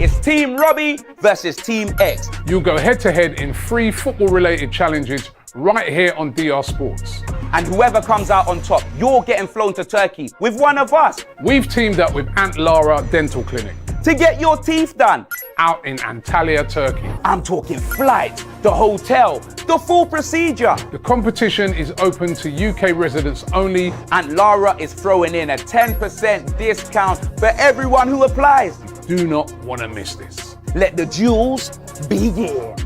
It's Team Robbie versus Team X. You'll go head-to-head in 3 football-related challenges right here on DR Sports. And whoever comes out on top, you're getting flown to Turkey with one of us We've teamed up with Antlara Dental Clinic to get your teeth done. out in Antalya, Turkey. I'm talking flight, the hotel, the full procedure. The competition is open to UK residents only. And Lara is throwing in a 10% discount for everyone who applies. Do not want to miss this. Let the duels begin.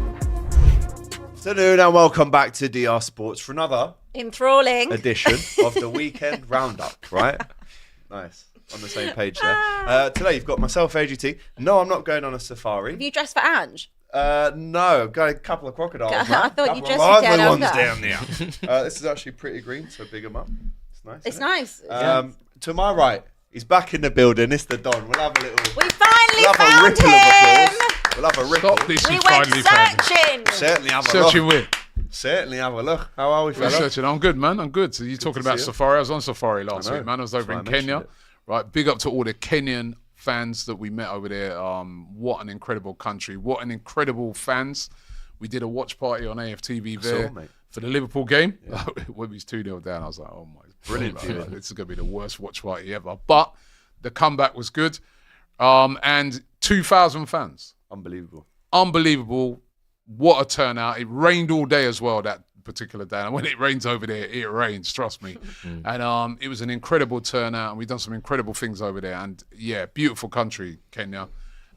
Afternoon and welcome back to DR Sports for another enthralling edition of the weekend roundup, right? Nice. On the same page there. Today you've got myself, AGT. No, I'm not going on a safari. Have you dressed for Ange? No, I've got a couple of crocodiles. I thought you dressed for for ones Down down there. This is actually pretty green, so big 'em up. It's nice. It's isn't it? nice. To my right, he's back in the building. It's the Don. We'll have a little. We finally We'll have a found ripple of him. applause. We'll have a ripple. Stop this, We you went finally found me. searching. Certainly have a Searching look. with. Certainly have a look. How are we, We're fella? searching. I'm good, man. I'm good. So you're talking to about see you. safari. I was on safari last I know. week, man. I was over That's in why I mentioned Kenya. it. Right, big up to all the Kenyan fans that we met over there. What an incredible country. What an incredible fans. We did a watch party on AFTV there mate. for the Liverpool game. When we was 2-0 down, I was like, oh my. Brilliant God, view. like, this is going to be the worst watch party ever. But the comeback was good. And 2,000 fans. Unbelievable. Unbelievable. What a turnout. It rained all day as well that particular day. And when it rains over there, it rains, trust me. And it was an incredible turnout, and we've done some incredible things over there. And yeah, beautiful country, Kenya,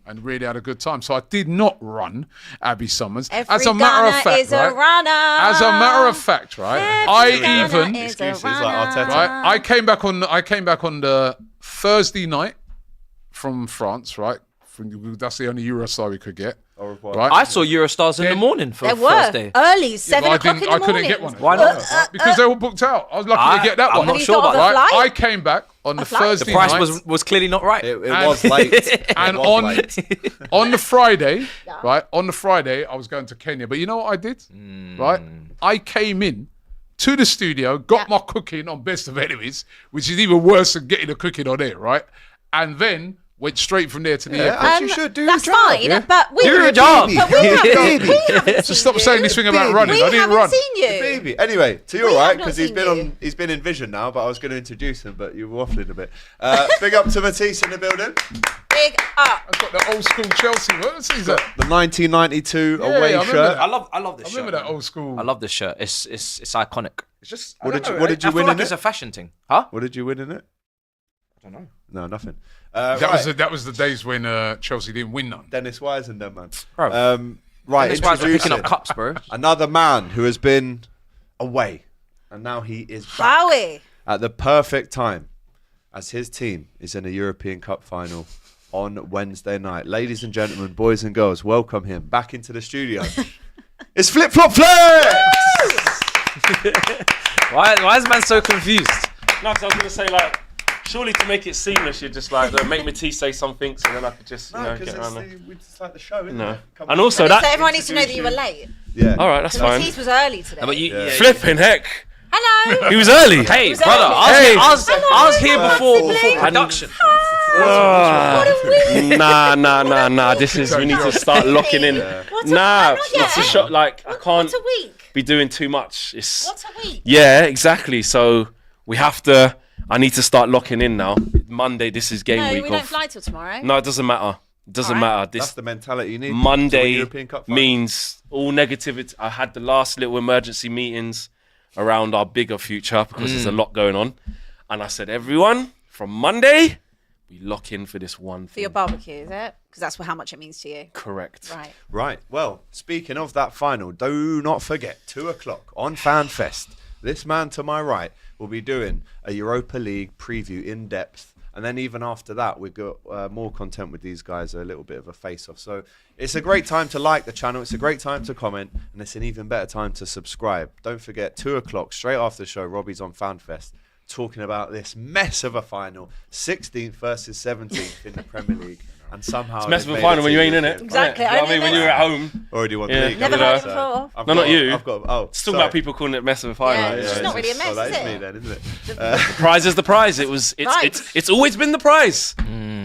and really had a good time. So I did not run Abbi Summers. Every as a matter of gunner fact, is a right? runner. As a matter of fact, right? Every gunner I even is a Excuses like runner. Arteta. right. I came back on the Thursday night from France, right? That's the only Eurostar we could get. Au revoir. Right? I saw Eurostars in the morning for There the were first day. early, 7 I o'clock in the I morning. couldn't get one. Why not? Because they were booked out. I was lucky to get that I'm one. not Have you sure thought about of a that. flight? I came back on the flight? Thursday The price night. was clearly not right. It was late. And It was on late. on the Friday, right? On the Friday, I was going to Kenya. But you know what I did? Right? I came in to the studio, got my cooking on Best of Enemies, which is even worse than getting the cooking on it, right? And then went straight from there to the airport. As you should do. That's your job. fine, but we Do your haven't- job. But we haven't So seen stop you. saying this thing about Baby. running. We I didn't haven't run. seen you. Baby. Anyway, to your We right, have not because he's seen been you. on. He's been in vision now, but I was going to introduce him, but you were waffling a bit. Big up to Matisse in the building. Big up. I've got the old school Chelsea. What is that? The 1992 Yeah, away I remember shirt. that. I love this I shirt. remember that old school. I love this shirt. It's iconic. It's just. What did you I win feel like in it's it? a fashion thing. Huh? What did you win in it? I don't know. No, nothing. That was the days when Chelsea didn't win none. Dennis Wise and them, man. Bro. Right, That's why we're picking introducing up cups, bro. another man who has been away, and now he is back Wowie. at the perfect time, as his team is in a European Cup final on Wednesday night. Ladies and gentlemen, boys and girls, welcome him back into the studio. It's Flip Flop Flex! Why is man so confused? No, 'cause I was going to say, like, surely to make it seamless, you'd just, like, make Matisse say something, so then I could just, No, because get around there. it's like the show, isn't No. it? Come And on. also So that... everyone needs to know that you were late. Yeah. All right, that's fine. Matisse was early today. But you, Flipping heck. Hello. He was early. Hey, was brother, early. I was here before sibling. production. What a week. Nah. This is... We need to start locking in. What a Nah, not yet. it's a shot, like, I can't What a week. be doing too much. It's... What a week. Yeah, exactly. So we have to... I need to start locking in now. Monday, this is game No, week we don't of... fly till tomorrow. No, it doesn't matter. It doesn't Alright. matter. That's This the mentality you need. to Monday win European Cup final. means all negativity. I had the last little emergency meetings around our bigger future because there's a lot going on. And I said, everyone, from Monday, we lock in for this one For thing. your barbecue, is it? Because that's how much it means to you. Correct. Right. Right. Well, speaking of that final, do not forget, 2 o'clock on FanFest, this man to my right will be doing a Europa League preview in depth. And then even after that, we've got more content with these guys, a little bit of a face-off. So it's a great time to like the channel. It's a great time to comment. And it's an even better time to subscribe. Don't forget, 2 o'clock, straight after the show, Robbie's on FanFest, talking about this mess of a final, 16th versus 17th in the Premier League. And somehow It's mess they've of a made final when you ain't to in it. Exactly. You know what I mean? When you're at home. Already won the Yeah. league. Never heard heard it it before. I've No, got- not you. I've got. It's talking about people calling it mess of a final. Yeah, it's just not really a mess, that is is it? me then, isn't it? The prize is the prize. It's Right. always been the prize.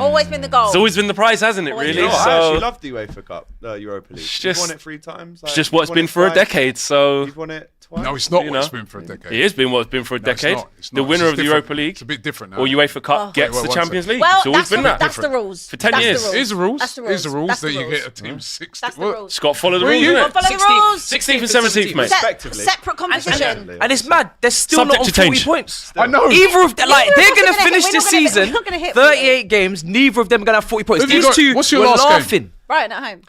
Always been the goal. It's always been the prize, hasn't it? Always Really. been. I So actually love the UEFA Cup, Europa League. It's You've just- won it 3 times. it's just what it's been for a decade. So You've won it twice. No, it's not You what it's know. been for a decade. it has been what it's been for a No, it's decade. not. It's The not. winner It's of the different. Europa League It's a bit different now. or UEFA Cup gets Wait, the one Champions second. League. Well, It's always that's been the, that. that's the rules. For 10 That's years. The rules. Here's the rules. That's the Here's the rules. rules That's that the you rules. get a team 60. That's the Well, rules. Scott, follow the Where rules. you? innit? Follow the rules. 16th and 17th, mate. Respectively. Separate competition. Respectively, And it's obviously. mad. They're still Subject not on to 40 change. points. I know. Either of them, like, Neither they're of us going are to gonna finish hit- this we're not gonna- season, we're not gonna hit 38 games, neither of them are going to have 40 points. Have you These got- two what's your were last game? laughing. Brighton at home.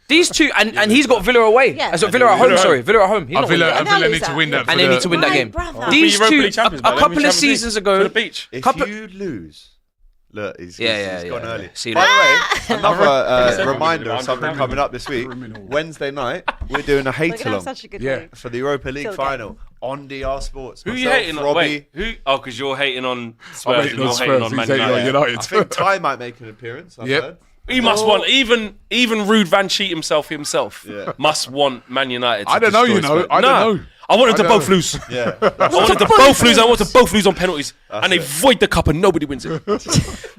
These two, and he's got Villa away. Yeah. As Villa at home, Villa at sorry. home. Villa at home. He's not winning Villa, that. and they'll Villa lose need to that. win that. And for they the- need to win that My game. brother. Be These Europa two, League champions, a man. couple of Champions League. seasons To ago, the beach. If couple- you lose, look, he's Yeah, gone yeah. early. See you By later. the way, another Criminal. reminder of something Criminal. coming up this week. Criminal. Wednesday night, we're doing a We're hate gonna have along such a good Yeah. week. for the Europa League Till final on DR Sports. Who are you Myself, hating on? Robbie. Wait, who? Oh, because you're hating on I'm Spurs hating and on you're Spurs, hating on he's Man hating on United. United. I think Ty might make an appearance. I've Yep. heard. He must want even Rude Van Cheat himself Yeah. must want Man United. To I don't know, destroy you know. Spurs. I Nah. don't know. I want them to I don't both know. lose. Yeah. I want them to both lose. I want them to both lose on penalties, and they it. void the cup and nobody wins it.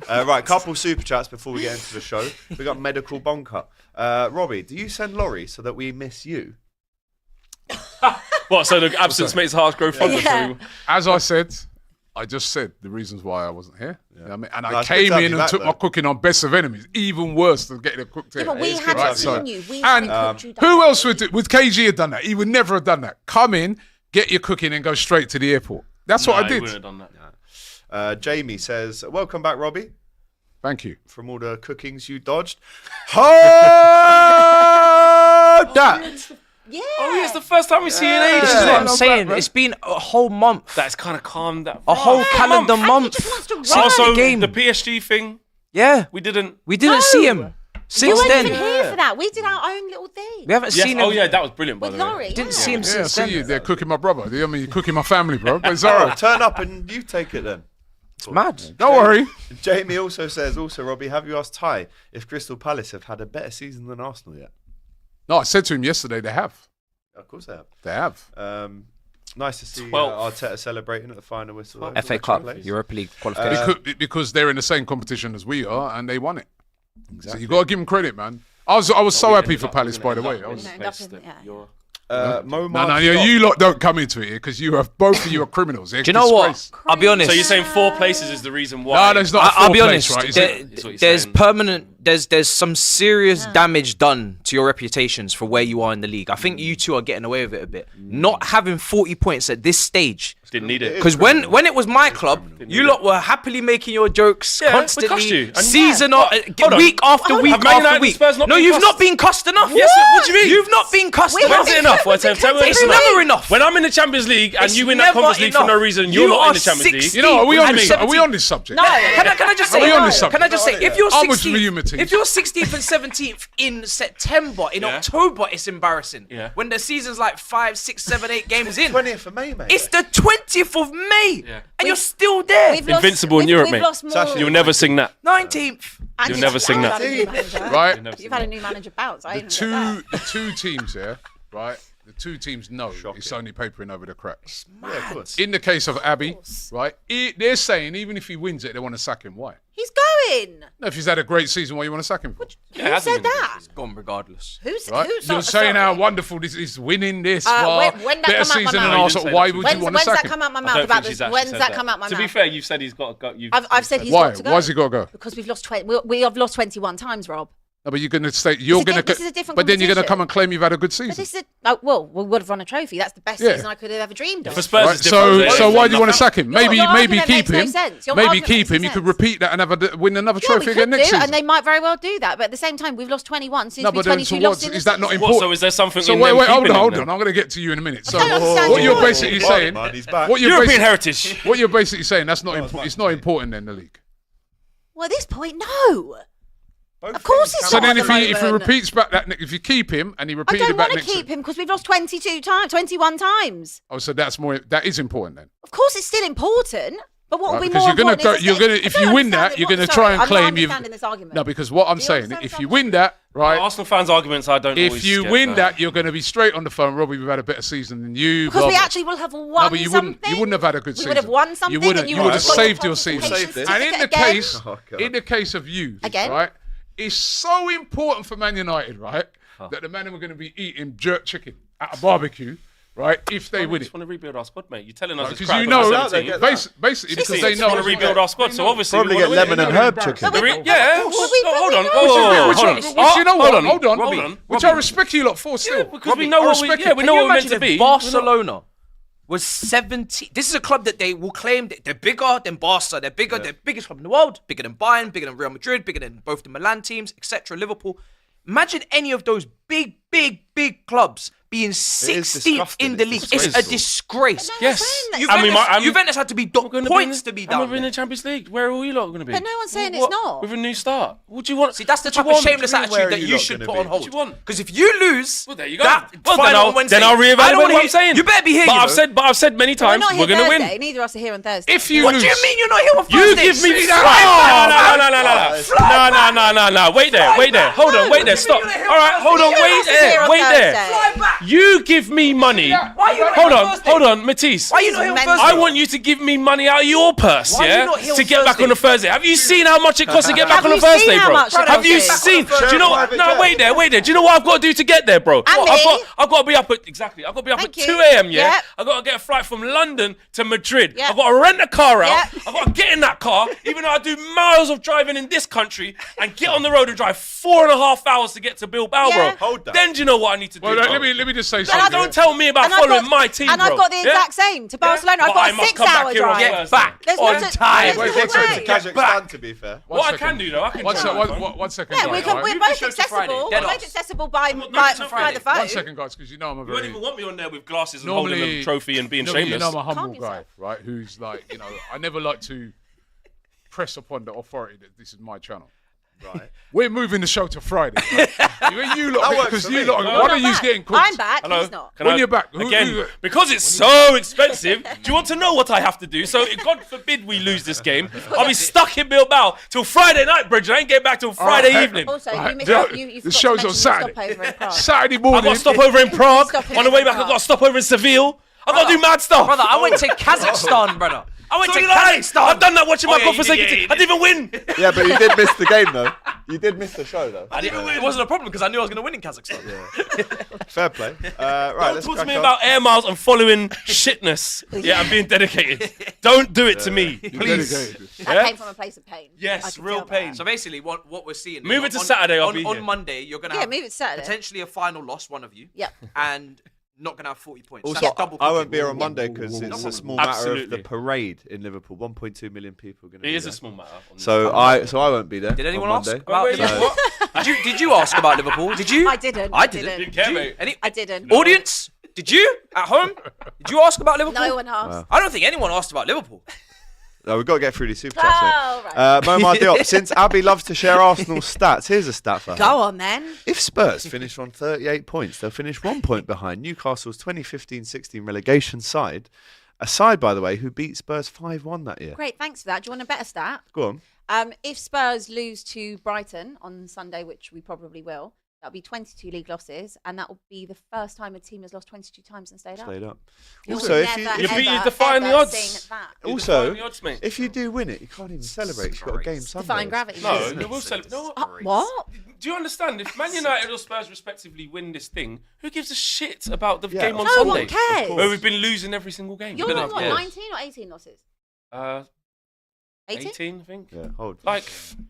Right, couple super chats before we get into the show. We got medical bonker. Robbie, do you send Laurie so that we miss you? What? So the absence makes the heart grow fonder. Yeah. So As I said, I just said the reasons why I wasn't here. You know what I mean? And No, I it's good to came have in you and back, took my though. cooking on Best of Enemies. Even worse than getting it cooked Yeah, here. but we is had good to to have seen you. you. We And cooked you who down. else would KG have done that? He would never have done that. Come in, get your cooking, and go straight to the airport. That's what I he did. wouldn't have done that. Jamie says, welcome back, Robbie, Thank you. from all the cookings you dodged. Hold that! Yeah. Oh, yeah, it's the first time we see you in ages. This is isn't what it? I'm saying. It's been a whole month. That's kind of calmed that. A whole calendar And he month. just wants to run. Also, game. the PSG thing, Yeah. we didn't. We didn't No. see him You since weren't then. even here for that. We did our own little thing. We haven't Yes. seen him. Oh yeah, that was brilliant. By With the way. Laurie. Didn't yeah. see him Yeah, I since see then. you. They're cooking my brother. I mean, you're cooking my family, bro. But it's all Oh, right. turn up and you take it then. It's mad. Don't worry. Jamie also says, Robbie, have you asked Ty if Crystal Palace have had a better season than Arsenal yet? No, I said to him yesterday they have. Of course they have. They have. Nice to see 12th. Arteta celebrating at the final whistle. though. FA Second Cup, place. Europa League qualification. Because they're in the same competition as we are and they won it. So you got to give them credit, man. I was so happy for Palace, by the way. I was, No, nothing, yeah. Mo no, you lot don't come into it here because you have both of you are criminals. Do you know what? I'll be honest. So you're saying 4 places is the reason why? No, there's not. I'll be honest. Right? Is there- it? Is what you're there's saying. permanent. There's some serious damage done to your reputations for where you are in the league. I think you two are getting away with it a bit. Not having 40 points at this stage. Didn't need it. Because when it was my club, you lot were happily making your jokes Yeah, we constantly, cussed you. And- season Hold on. week after Hold on. week Have Man after United week. Spurs not No, been you've cussed? not been cussed enough. Yes, what do you mean? You've not been cussed We enough. When's it enough? Well, tell me It's it's never enough. When I'm in the Champions League and It's you win that never Conference League for no enough. reason, You you're not are in the Champions League. 16. You know, are we on this? What do you Are we mean? on this subject? No. Can I just say? Are we on this subject? Can I just say? If you're How much for 16th, you, Matisse? if you're 16th and 17th in September, in Yeah. October, it's embarrassing. Yeah. When the season's like 5, 6, 7, 8 games in. 20th of May, mate. It's the 20th of May, Yeah. and you're still there. We've lost- Invincible in we've- Europe, we've mate. lost more. actually- You'll never sing that. 19th. And You'll never sing you've that. had a new manager. Right? You've had a new manager bounce. I The didn't know that. two teams here, right? The two teams know it's only papering over the cracks. Yeah, of course. In the case of Abbi, right? They're saying even if he wins it, they want to sack him. Why? He's going. No, if he's had a great season, why you want to sack him for? Yeah, it Who hasn't said been the that? Gone regardless. Who's Right? who's You're saying how wonderful this is winning this. Well, when that better come out my season mouth? than No, you Arsenal. didn't say Why that. would When's you want to sack that him? come out my I mouth don't about think this? she's actually When's said that come out my To mouth? be fair, you've said he's got. I've said he's Why? got to go. Why's he got to go? Because we've lost 20. We have lost 21 times, Rob. No, but you're going to stay. You're going this is a different But then you're going to competition. come and claim you've had a good But season. this is well, we would have won a trophy. That's the best Yeah. season I could have ever dreamed of. For Spurs, Right, it's different. so why do you want to sack him? Your Maybe argument keep makes no him. sense. Your Maybe argument keep makes him. no You could sense. repeat that and win another Yeah, trophy we again could next do, season. and they might very well do that. But at the same time, we've lost 21 since No, we but then 22 so lost what? in Is the that not season. What, important? so is there something So in wait, them hold keeping on. him I'm going to get to you in a minute. So don't understand what your you're point. basically Well, saying, man, he's back. what you're European basically, heritage. what you're basically saying, that's not Well, it's it's not important in the league. Well, at this point, no. Both Of course things it's So come not then at the if he moment. repeats back that, if you keep him and he I repeated don't it back want to next keep him because we've lost 22 times, 21 times. Oh, so that is important then. Of course, it's still important. But what will be Because more you're gonna important go, is you're gonna if you win that, you're gonna try and claim you've. This argument. No, because what I'm Do you saying, understand if this you win that, right? Arsenal fans' arguments, I don't. If always you get, win no. that, you're going to be straight on the phone. Robbie, we've had a better season than you. Because blah, we blah. actually will have won No, but you something. wouldn't have had a good We season. would have won something. You would have. and You you would have got your saved your season. Saved it. And in the again. case, Oh, God. in the case of you, Again. right, it's so important for Man United, right, that the man are going to be eating jerk chicken at a barbecue. Right, if they We win just it. want to rebuild our squad, mate. You're telling us it's Because crap. you but know, we're 17. basically because they Just know want to rebuild our squad, so obviously Probably we get wanna win lemon it. and herb chicken. Yeah, hold on. Which you know what? Hold on. Hold Which I respect you lot for still. because we know what we. Yeah, we know what we're meant to be. Barcelona was 17. This is a club that they will claim that they're bigger than Barca. They're bigger. They're the biggest club in the world. Bigger than Bayern. Bigger than Real Madrid. Bigger than both the Milan teams, etc. Liverpool. Imagine any of those big clubs being 16th disgusting. in the It's league. It's a disgraceful. disgrace. Yes. Juventus had to be points to be I'm down in the there. Champions League. Where are we lot going to be? But no one's saying it's What? not. With a new start. What do you want? See, that's the What do type you of want? shameless Where attitude are that you you lot should gonna put be? on hold. What do you want? Because if you lose, Well, there you go. that Well, final on Wednesday, then I'll I don't reevaluate wanna what I'm hear- saying. You better be here. But you know. I've said many We're times not we're here going to Thursday. win. Neither of us are here on Thursday. If you What lose, do you mean you're not here on You Thursday? give me See, no. Wait there. Hold on. Wait there. Stop. All right. Hold on. Wait there. You give me money. Why are you not Hold here on on. Thursday? Hold on, Matisse. Why are you not here on Mental. Thursday? I want you to give me money out of your purse, Why are you yeah, not here to on get back Thursday? on a Thursday. Have you seen how much it costs to get back Have on a you seen Thursday, how bro? much it Have you costs? seen? Do you know what? Private No, jet. wait there. Do you know what I've got to do to get there, bro? And me. I've got to be up at exactly. I've got to be up Thank at you. 2 a.m. Yeah, Yep. I've got to get a flight from London to Madrid. Yep. I've got to rent a car out. Yep. I've got to get in that car, even though I do miles of driving in this country, and get on the road and drive 4.5 hours to get to Bilbao, Yeah. bro. Hold that. Then do you know what I need to do? well, bro? let me just say Don't something. tell me about And I've following got- my team, and bro. I've got the Yeah? exact same to Barcelona. I've But got I a must come 6-hour back here on drive. Thursday. back There's on no to- time. there's Wait, no what's going to way. Kazakhstan, to be fair? One What I second. can do though, I can One drive, second. bro. One second. Yeah, guys, we're right? both show to Friday. accessible. Dead We're both off. accessible by Not by till the Friday. phone. One second, guys, because you know I'm a You won't very. even want me on there with glasses and Normally, holding a trophy and being normally, shameless. you know I'm a Calm humble guy, yourself. right? Who's like, I never like to press upon the authority that this is my channel. Right. We're moving the show to Friday. Right? you lot, That works because for you me. lot, No, one I'm of you's back. getting cooked. I'm back. Hello. He's not. Can When I- you're back, again, because it's so expensive. Do you want to know what I have to do? So, God forbid we lose this game, I'll be stuck in Bilbao till Friday night, Bridget. I ain't getting back till Friday right. evening. Also, Right. you missed The- out. You the forgot show's to on mention Saturday. the stopover in Prague. Saturday I morning. got to stop over in Prague. Stop On the way back, I Prague. got to stop over in Seville. I got to do mad stuff. Brother, I went to Kazakhstan, brother. I went So to did I. Kazakhstan. I've done that watching my Oh, yeah, godforsaken you did, team. yeah, I didn't even win. Yeah, but you did miss the game, though. You did miss the show, though. It wasn't a problem because I knew I was going to win in Kazakhstan. Fair play. Right, Don't let's talk to crack me on. about air miles and following shitness. Yeah, I'm being dedicated. Don't do it to me, You're please. dedicated. That Yeah? came from a place of pain. I Yes, can real feel pain. that. So basically, what we're seeing. Move it to on- Saturday, I'll on, be on here. Monday, you're going to Yeah, have move it to Saturday. potentially a final loss, one of you. Yep. And not going to have 40 points. Also, That's double I won't be here on cooking. Monday because it's a small matter of Absolutely. the parade in Liverpool. 1.2 million people are going to It be is there. a small matter. on So this. I won't be there. Did anyone on ask Monday. about Wait, Liverpool? what? Did you ask about Liverpool? Did you? I didn't. I didn't. Didn't care, mate. Any I didn't. audience? Did you at home? Did you ask about Liverpool? No one asked. I don't think anyone asked about Liverpool. No, we've got to get through these super chats. Oh, mate. right. Momar Diop, since Abbi loves to share Arsenal stats, here's a stat for her. Go on then. If Spurs finish on 38 points, they'll finish 1 point behind Newcastle's 2015-16 relegation side. A side, by the way, who beat Spurs 5-1 that year. Great, thanks for that. Do you want a better stat? Go on. If Spurs lose to Brighton on Sunday, which we probably will, that'll be 22 league losses, and that will be the first time a team has lost 22 times and stayed up. Stayed up. You'll Also, if never, you, You ever, define the ever odds. seen that. You also, define the odds, mate. if you do win it, you can't even celebrate. You've got a game Sunday. Defying gravity. No, Isn't they it? will celebrate. No, What? do you understand? If Man United or Spurs respectively win this thing, who gives a shit about the Yeah, game on of No Sunday? one cares. Where we've been losing every single game. You're Been on up, what, yeah. 19 or 18 losses? 18, 18? I think. Yeah, hold. Like,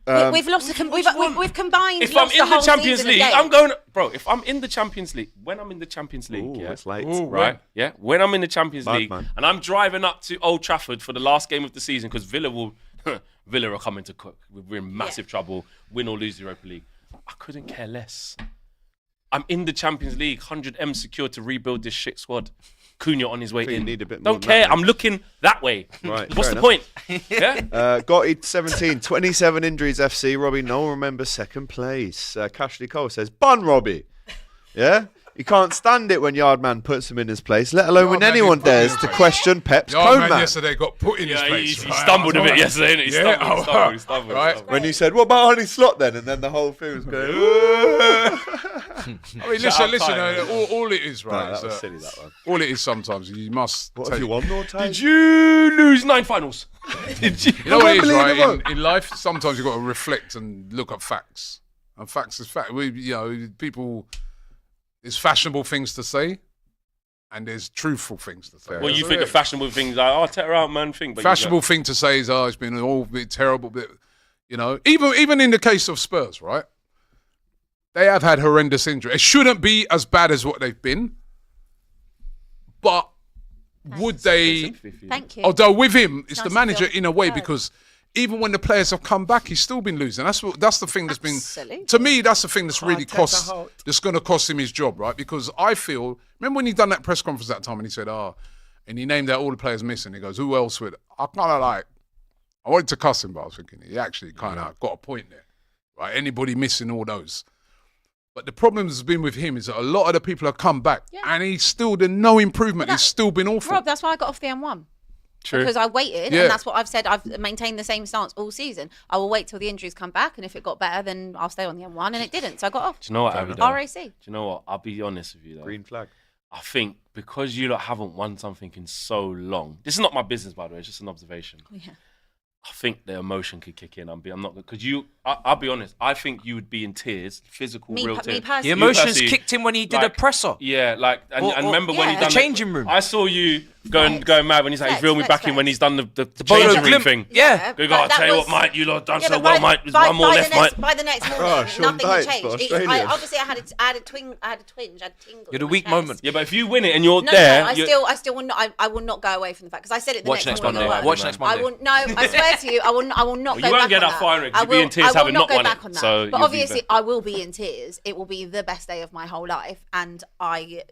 We've lost. We've combined. if I'm lost in the the whole Champions season of League, games. I'm going. Bro, if I'm in the Champions League, when I'm in the Champions League, Ooh, yeah, it's late. right, yeah, when I'm in the Champions Bad League man. and I'm driving up to Old Trafford for the last game of the season because Villa are coming to cook. We're in massive trouble. Win or lose the Europa League. I couldn't care less. I'm in the Champions League, 100M secured to rebuild this shit squad. Cunha on his way So you in. need a bit more Don't than care. that, I'm looking that way. Right, What's fair the enough. point? Yeah. Gotti 17, 27 injuries FC. Robbie Noel remembers second place. Cashley Cole says, Bun Robbie. Yeah? He can't stand it when Yardman puts him in his place, let alone when Yardman anyone didn't put him in dares his to place. question Pep's Your cone man man. yesterday got put in his Yeah, place. he right? stumbled a bit Right. yesterday. He stumbled. Right. When you said, "What about Honey Slot then?" and then the whole thing was going. I mean, Shout listen. out All it is, right? Nah, is that was that silly. That one. all it is sometimes you must. What take, have you won more time? Did you lose 9 finals? Did you? You know what it is, Unbelievable. right? In life, sometimes you've got to reflect and look at facts. And facts is fact. People, there's fashionable things to say, and there's truthful things to say. Well, you That's think it. of fashionable things like, "Oh, tear out, man," thing. But Fashionable thing to say is, it's been all a bit terrible. Bit, even in the case of Spurs, right? They have had horrendous injury. It shouldn't be as bad as what they've been, but would they? Thank you. Although with him, it's Nice the to manager feel in a way heard. because even when the players have come back, he's still been losing. That's the thing that's been Absolutely. to me. That's the thing that's really Arteta halt. that's going to cost him his job, right? Because I feel. Remember when he done that press conference that time and he said, and he named out all the players missing. He goes, who else would? I kind of I wanted to cuss him, but I was thinking he actually kind of got a point there, right? Anybody missing all those. But the problem has been with him is that a lot of the people have come back and there's no improvement. He's still been awful. Rob, that's why I got off the M1. True. Because I waited, Yeah. and that's what I've said. I've maintained the same stance all season. I will wait till the injuries come back, and if it got better, then I'll stay on the M1, and it didn't, so I got off. Do you know what, Abby? RAC. Do you know what? I'll be honest with you though. Green flag. I think because you lot haven't won something in so long. This is not my business, by the way. It's just an observation. Yeah. I think the emotion could kick in. I'm not because I'll be honest. I think you would be in tears, physical, real tears. The personally. emotions personally, kicked in when he did a presser. Yeah, and Or- remember when he yeah. done The changing room. I saw you going mad when he's like, he reeled me Flex, back in when he's done the Bolo changing room glimp. thing. Yeah. Go, but I tell that you was- what, mate, you lot done Yeah, so but well, mate. There's one more left, mate. By the next morning, Oh, Sean nothing had Dyche, changed. Australian. Obviously, I had a twinge, I had a tingle. You had a in my weak chest. moment. Yeah, but if you win it and you're No, there, I still will not. I will not go away from the fact because I said it the Watch next next morning. Monday. at work. Watch next Monday. I will. No, I swear to you, I will not Well, go you back won't get on that fire rate 'cause I you'll be in tears I will having not not go won it, back on that. so But you'll be obviously, back. I will be in tears. It will be the best day of my whole life, and I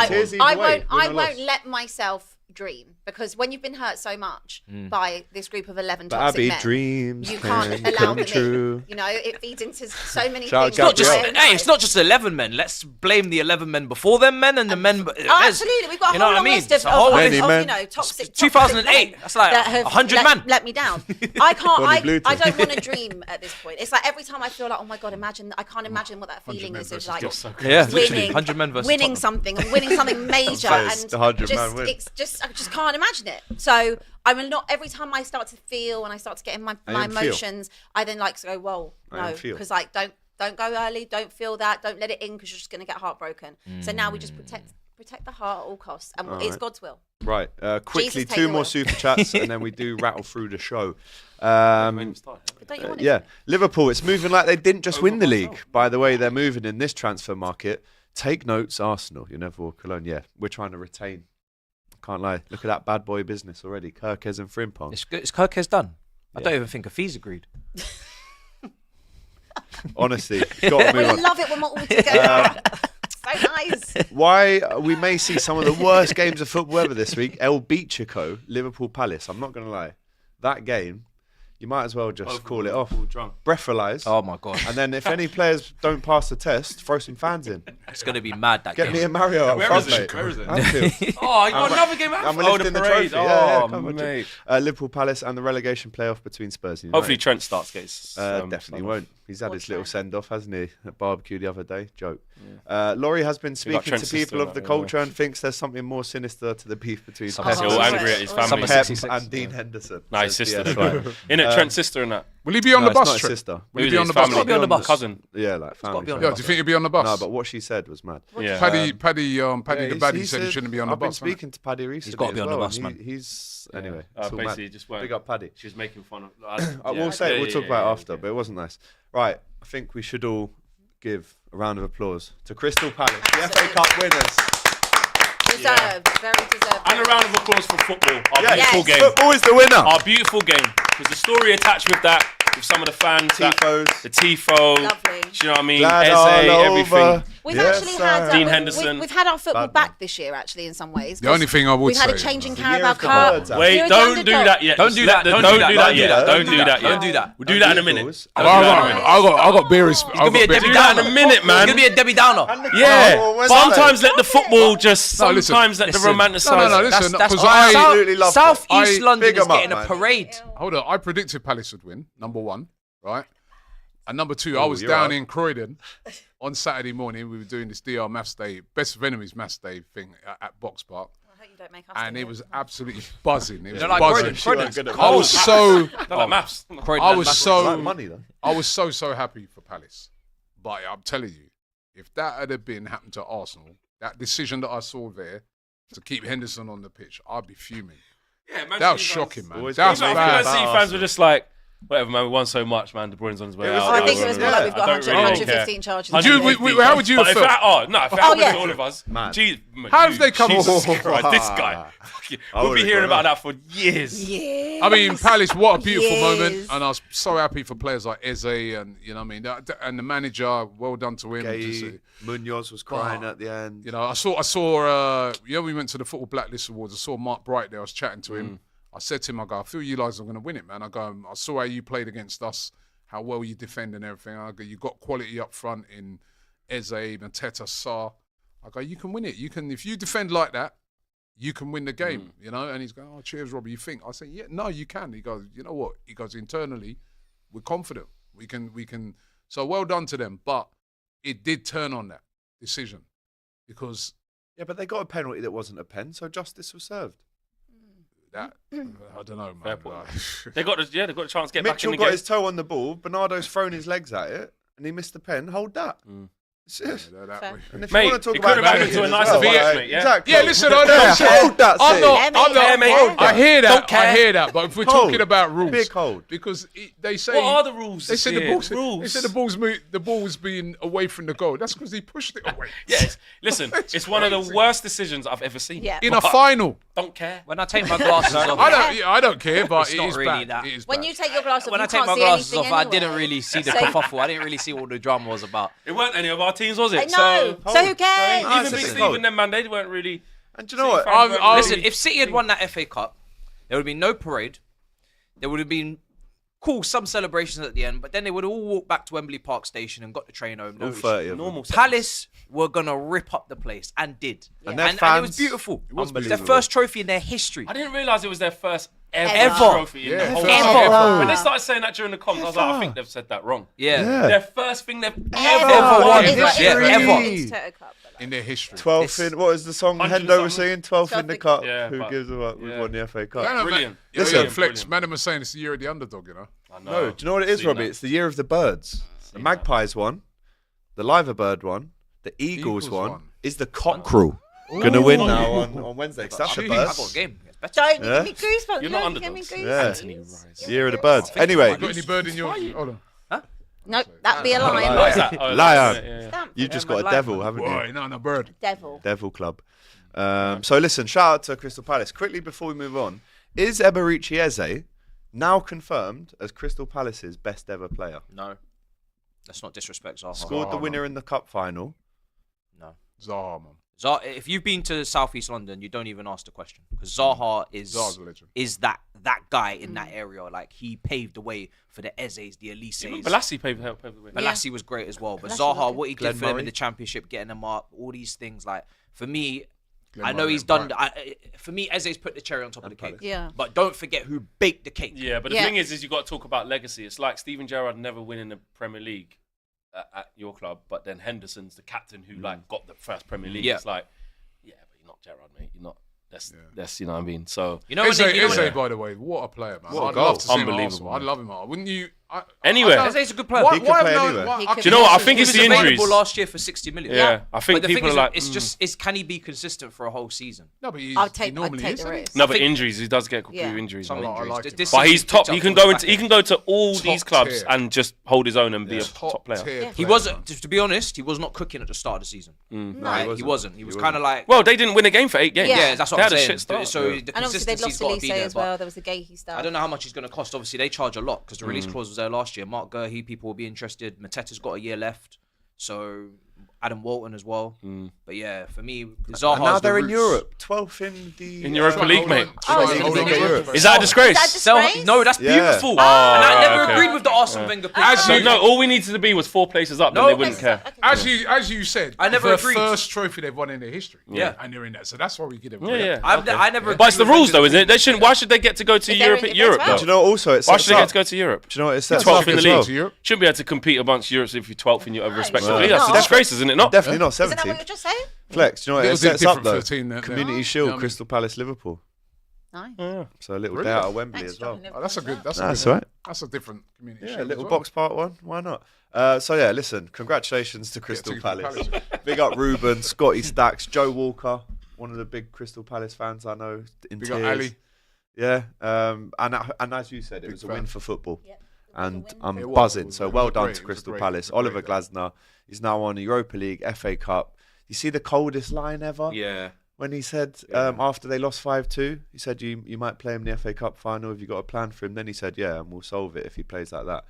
Tears either way, I win or won't loss. let myself dream because when you've been hurt so much by this group of 11 But toxic Abby, men, dreams you can't can allow come them true. in. You know, it feeds into so many Shout out things. It's not just, Gabriel. hey, it's not just 11 men. Let's blame the 11 men before them men and the men. Oh, absolutely. We've got a whole long list It's of, a whole Many of, men. you know, toxic 2008. men That's like that have 100 men. let me down. I can't. Bonnie Blue I Team. don't want to dream at this point. It's like every time I feel like, oh my god, I can't imagine what that feeling is of like Yeah, literally. winning, 100 men versus winning Tottenham. something and winning something major, Says and the 100 just man win. it's just I just can't imagine it. So I'm not. Every time I start to feel and I start to get in my am feel. emotions, I then like to go, whoa, I am no, feel. because like don't go early, don't feel that, don't let it in because you're just gonna get heartbroken. So now we just protect the heart at all costs, and it's right. God's will. Right, quickly, Jesus, take 2 the more wheel. super chats, and then we do rattle through the show. But don't you want it Yeah, to? Liverpool. It's moving like they didn't just win the league. By the way, they're moving in this transfer market. Take notes, Arsenal. You never walk alone. Yeah, we're trying to retain. Can't lie. Look at that bad boy business already. Kirkes and Frimpong. It's good. It's Kirkes done. I don't even think a fee's agreed. Honestly, got to We move on. love it when we're all together. So nice. Why we may see some of the worst games of football ever this week. El Bichico, Liverpool Palace. I'm not going to lie. That game, you might as well just call it off. Breathalyze. Oh my god, And then if any players don't pass the test, throw some fans in. it's gonna be mad that Get game. me and Mario up Where front, is it? mate. Where is it? Anfield. Oh, you got another game. I'm Oh, lifting the parade. trophy. Yeah, Oh, come on, mate. Liverpool Palace and the relegation playoff between Spurs and United. Hopefully Trent starts. Definitely won't. He's had Or his little Trent. send off, hasn't he? At barbecue the other day. Joke. Laurie has been speaking Trent's to people sister, of the yeah. culture and thinks there's something more sinister to the beef between Someone's Pep, He's all Oh, angry at his Summer family. Pep 66, and Dean Henderson. Nah, his says sister. the Innit, Trent's sister and that. Will he be on No, the it's bus not his trip? sister. Will he Who's be it? on the His bus? family? Gotta be on the bus. Cousin. Yeah, like family. be on friend. the Yeah, do you think he'll be on the bus? No, but what she said was mad. Yeah. Paddy Yeah, the baddie said he shouldn't be on the I've bus. been speaking to Paddy recently. gotta be as on the well, bus, and man. He's anyway. it's all Basically, mad. just weren't. Big up Paddy. She was making fun of. We'll say we'll talk about it after, but it wasn't nice. Right, I think we should all give a round of applause to Crystal Palace, the FA Cup winners. Deserved. Very deserved. And a round of applause for football. Our Yeah, beautiful Yes. game. Football is the winner. Our beautiful game. Because the story attached with that, with some of the fans, Tifos. the tifo, Lovely. do you know what I mean? Glad Eze, all everything. over. We've Yes, actually sir. had Dean Henderson. We've had our football Bad back man. this year, actually, in some ways. The only thing I would we've had a say, change in the Carabao year of the Cup. birds, Wait, Year of the don't do underdog. that yet. Don't Just do let that. the- Don't Don't do do that. that Don't do yet. that. Don't do that Don't do yet. that. We'll do that in a minute. Eagles. I got bearish. You could be a Debbie do that in Downer. a minute, man. You could be a Debbie Downer. Yeah, Oh, where's sometimes that? let the football just. No, listen. Sometimes let the Listen. romanticize. No, listen, That's because I I absolutely love South that. East I- London big is 'em up, getting a man. parade. hold on. I predicted Palace would win. Number one, right? And number two, I Oh, was you're down up. in Croydon on Saturday morning. We were doing this DR Maths Day, Best of Enemies Maths Day thing at Box Park, I hope you don't make us and do it was absolutely buzzing. It was don't like buzzing. Croydon? Good at I was maths. so, Don't like maths. Croydon I and was Maths. Like so, money though. I was so happy for Palace. But I'm telling you, if that had happened to Arsenal, that decision that I saw there to keep Henderson on the pitch, I'd be fuming. Yeah, That was shocking, man. Always That's goes I back bad. think Man City fans were just like, whatever, man. We won so much, man. De Bruyne's on his way It was- out. I think it was more like we've got I don't 100, really 115 care. charges. Would you- how would you But have if felt? that, if that Oh, happened yeah. to all of us, Man. How have they come- Jesus Christ, this guy. I We'll be would've hearing gone about that for years. Yeah. I mean, Palace, what a beautiful Yes. moment. And I was so happy for players like Eze and, you know what I mean? And the manager, well done to him. Just, Gay, Munoz was crying at the end. you know, I saw, we went to the Football Blacklist Awards. I saw Mark Bright there. I was chatting to him. I said to him, I go, I feel you guys are going to win it, man. I go, I saw how you played against us, how well you defend and everything. I go, you got quality up front in Eze, Mateta, Sarr. I go, you can win it. You can, if you defend like that, you can win the game, you know? And he's going, oh, cheers, Robbie, you think? I say, yeah, no, you can. He goes, you know what? He goes, internally, we're confident. We can. So well done to them. But it did turn on that decision because Yeah, but they got a penalty that wasn't a pen, so justice was served. that, I don't know, man. Fair point. Like- They got the chance to get back in Mitchell the got game. his toe on the ball. Bernardo's thrown his legs at it, and he missed the pen. Hold that. That's it. that Fair. way. And if Mate, you want to talk it about could have happened to a cheating as nicer well, VX, like, mate, yeah? Exactly. Yeah, listen, I Yeah, hold that. I'm Sid. not, Yeah, I'm mate. not, Yeah, mate. I hear that, Don't care. I hear that, but if we're Hold. talking about rules, Big hold. because they say What are the rules? They this said the year? ball. They rules. said the ball was being away from the goal. That's because he pushed it away. Yes. Listen, it's one of the worst decisions I've ever seen. Yeah. In a final, Don't care. When I take my glasses off, I don't care, but It's it not is really bad. that. It is When bad. you take your glasses off, when you I take can't my see glasses anything off, I anyway. didn't really see the So- kerfuffle. I didn't really see what the drama was about. It weren't any of our teams, was it? No. So who cares? Ah, Even it's Big a Steve hold. and them, man, they weren't really. And do you know what? City fans weren't really- Listen, if City had won that FA Cup, there would have been no parade. There would have been some celebrations at the end, but then they would all walk back to Wembley Park Station and got the train home. No all issue. 30 of them. normal. Palace were gonna rip up the place and did, And their and it fans- was beautiful. It was Their unbelievable. first trophy in their history. I didn't realise it was their first Ever. ever trophy in Yeah, the whole first time. ever. When they started saying that during the comms, I was like, I think they've said that wrong. Yeah. Yeah. Their first thing they've Ever ever won. won. It's like- Yeah, it's ever. like it's Toto Cup, but like- in their history. 12th in, what was the song 100 Hendo was something. singing? 12th in the cup. Yeah, Who but- gives a fuck? We've yeah. won the FA Cup. No, Brilliant. Listen, Brilliant, Flex. brilliant. Madam was saying it's the year of the underdog. You know. I know. No, do you know what it is, Seen Robbie? that. It's the year of the birds. The Magpies won, the Liverbird won, the Eagles Eagles won. won. Is the Cockerel going to win now on Wednesday? 'Cause that's the Jeez. I birds. got a game. It's better. Don't Yeah. give me goosebumps. You're not Don't give me underdogs. goosebumps. Yeah. Anthony Rice. Year of the birds. Anyway, Got any bird in your? Hold on. Nope, that'd be a lion. What is that? Oh, Lion. yeah, yeah. Stamp you it. just Yeah, got a my devil, life, haven't you? Boy, no, bird. Devil. Devil Club. So listen, shout out to Crystal Palace. Quickly before we move on, is Eberici Eze now confirmed as Crystal Palace's best ever player? No, let's not disrespect Zaha. Scored the winner in the cup final. No. Zaha, man. If you've been to Southeast London, you don't even ask the question because Zaha Zaha's a legend. is that guy in that area. Like he paved the way for the Ezes, the Elises. Even Balassi paved the way. Balassi was great as well, but Balassi Zaha, was good. what he Glenn did for them Murray. in the Championship, getting them up, all these things. Like for me, Glenn I know Murray he's and done. Brighton. For me, Eze's put the cherry on top of the cake. Yeah. But don't forget who baked the cake. Yeah, but the Yeah. thing is you got to talk about legacy. It's like Steven Gerrard never winning the Premier League at your club, but then Henderson's the captain who like got the first Premier League. Yeah. It's like, yeah, but you're not Gerrard, mate. You're not. That's you know what I mean. So You know when Eze, they, you know when Eze, by the way, what a player, man. What a I'd goal. love to see him at Unbelievable, Arsenal. I'd man. love him. Wouldn't you? Anywhere. I don't- Eze's a good player. Why, He could why play have no- anywhere. why- He I could Do you know what? I think he it's was the available injuries. last year for 60 million. Yeah, I think But the thing people is, are like, it's can he be consistent for a whole season? No, but he I'd take normally the is. isn't he? risk. no, but think- injuries. He does get a few Yeah. injuries. Some man. I injuries. like him. This But season he's top. picked up He can towards go the into. back He end. can go to all Top these clubs tier. and just hold his own and be a top player. tier Yeah. He player, wasn't. man. To be honest, he was not cooking at the start of the season. No. He wasn't. He was kind of like. Well, they didn't win a game for 8 games. Yeah. Yeah, that's what They I'm had a saying. shit start. So the And obviously they've consistency's lost got to Elise be there. as but well. There was a Gahey stuff. I don't know how much he's going to cost. Obviously, they charge a lot because the release clause was there last year. Mark Gurhey, people will be interested. Mateta's got a year left. So Adam Walton as well. But yeah, for me, Zaha's And now the they're in roots. Europe, 12th in the Europa League, mate. Europe. Is that a disgrace? Is that disgrace? No, that's Yeah. beautiful. Oh, and I right, never okay. agreed with the Arsene Wenger pick. Actually, No, all we needed to be was 4 places up, then No, they wouldn't care. As you said, I never the agreed. first trophy they've won in their history. Yeah. And they're in that. So that's why we get it. Yeah. I never. But it's the agreed with rules, though, Wenger's isn't it? They shouldn't. Why should they get to go to If they're Europe? in- if Europe, they're though? Do you know also it Why sets should they get up? to go to Europe? Do you know what it sets 12th up in the as league. well? To Europe. Shouldn't be able to compete amongst Europe if you're 12th in your respective it's league. That's a not. disgrace, isn't it? Not. Definitely not Is that what 17th. you're just saying? Flex, do you know what Little it sets different up for though? a team that- Community Yeah. Shield, Yeah, I mean- Crystal Palace, Liverpool. Nice. So a little Really? day out of Wembley Thanks, as well. John. Oh, that's a good. That's That's a good, right. That's a different community. Yeah, shield little as well. box part one. Why not? So yeah, listen. Congratulations to Crystal to Palace. Palace. Big up Ruben, Scotty Stacks, Joe Walker, one of the big Crystal Palace fans I know. In Big up tears. Ali. Yeah, and as you said, it was a fan. win for football, Yep. and It I'm was. It buzzing. was. So It was well a done great- to it was a Crystal great- Palace. it was a Oliver great Glasner is now on the Europa League, FA Cup. You see the coldest line ever? Yeah. When he said after they lost 5-2, he said you might play him in the FA Cup final if you got a plan for him. Then he said, yeah, and we'll solve it if he plays like that,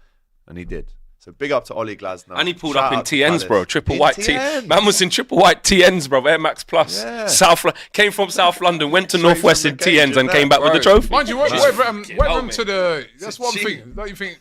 and he did. So big up to Ollie Glasner. And he pulled Shout up in out to TNs, bro. Palace. Triple In white TNs. Man was in triple white TNs, bro. Air Max Plus. Yeah. Came from South London, went to Straight Northwest from in the cage TNs and and came that, back with the bro. trophy. Mind you, Just whatever hell, him to the. That's one cheating. thing. Don't you think?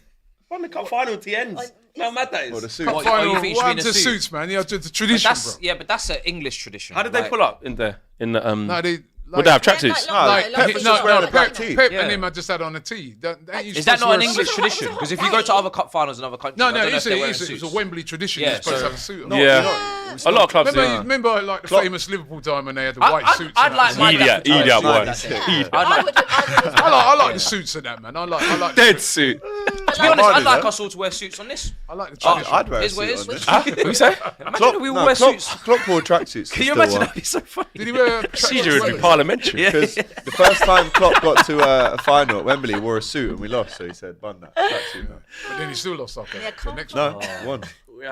Won the cup final TNs. How mad that Or the is. suit. What, Final, you think it should what be in happened a to suit? suits, man? Yeah, the But tradition, that's bro. but that's an English tradition. How did they Like- pull up in the No, they. Would they have Yeah, tracksuits? like, Like, like, Pep like, was No, just wearing no, a black Pep tee. and Yeah. him had just had on a tee. Is that not an English Was it tradition? hot? Because if you go to other cup finals in other countries, No, I no, don't know if they're wearing it's suits. a Wembley tradition. Yeah, You're supposed so- to have a suit on. No, Yeah. you're not. A lot of clubs do. Remember like the Klopp- famous Liverpool time when they had the I- white I'd- suits. I'd and like that. my Idiot, dad to idiot, try boy. that. Idiot. I like the suits of that, man. I like the Dead suits. suit. To be honest, I'd Mine like is, us all to wear suits on this. I like the tradition. I'd wear a Is what suit it on is. this. Huh? What you say? Imagine if we all wear suits. Klopp wore tracksuits. Can you imagine? That'd be so funny. Did he wear Procedure would be parliamentary. Because the first time Klopp got to a final at Wembley, he wore a suit and we lost. So he said, "Bun that tracksuit." But then he still lost after the next No, one. one.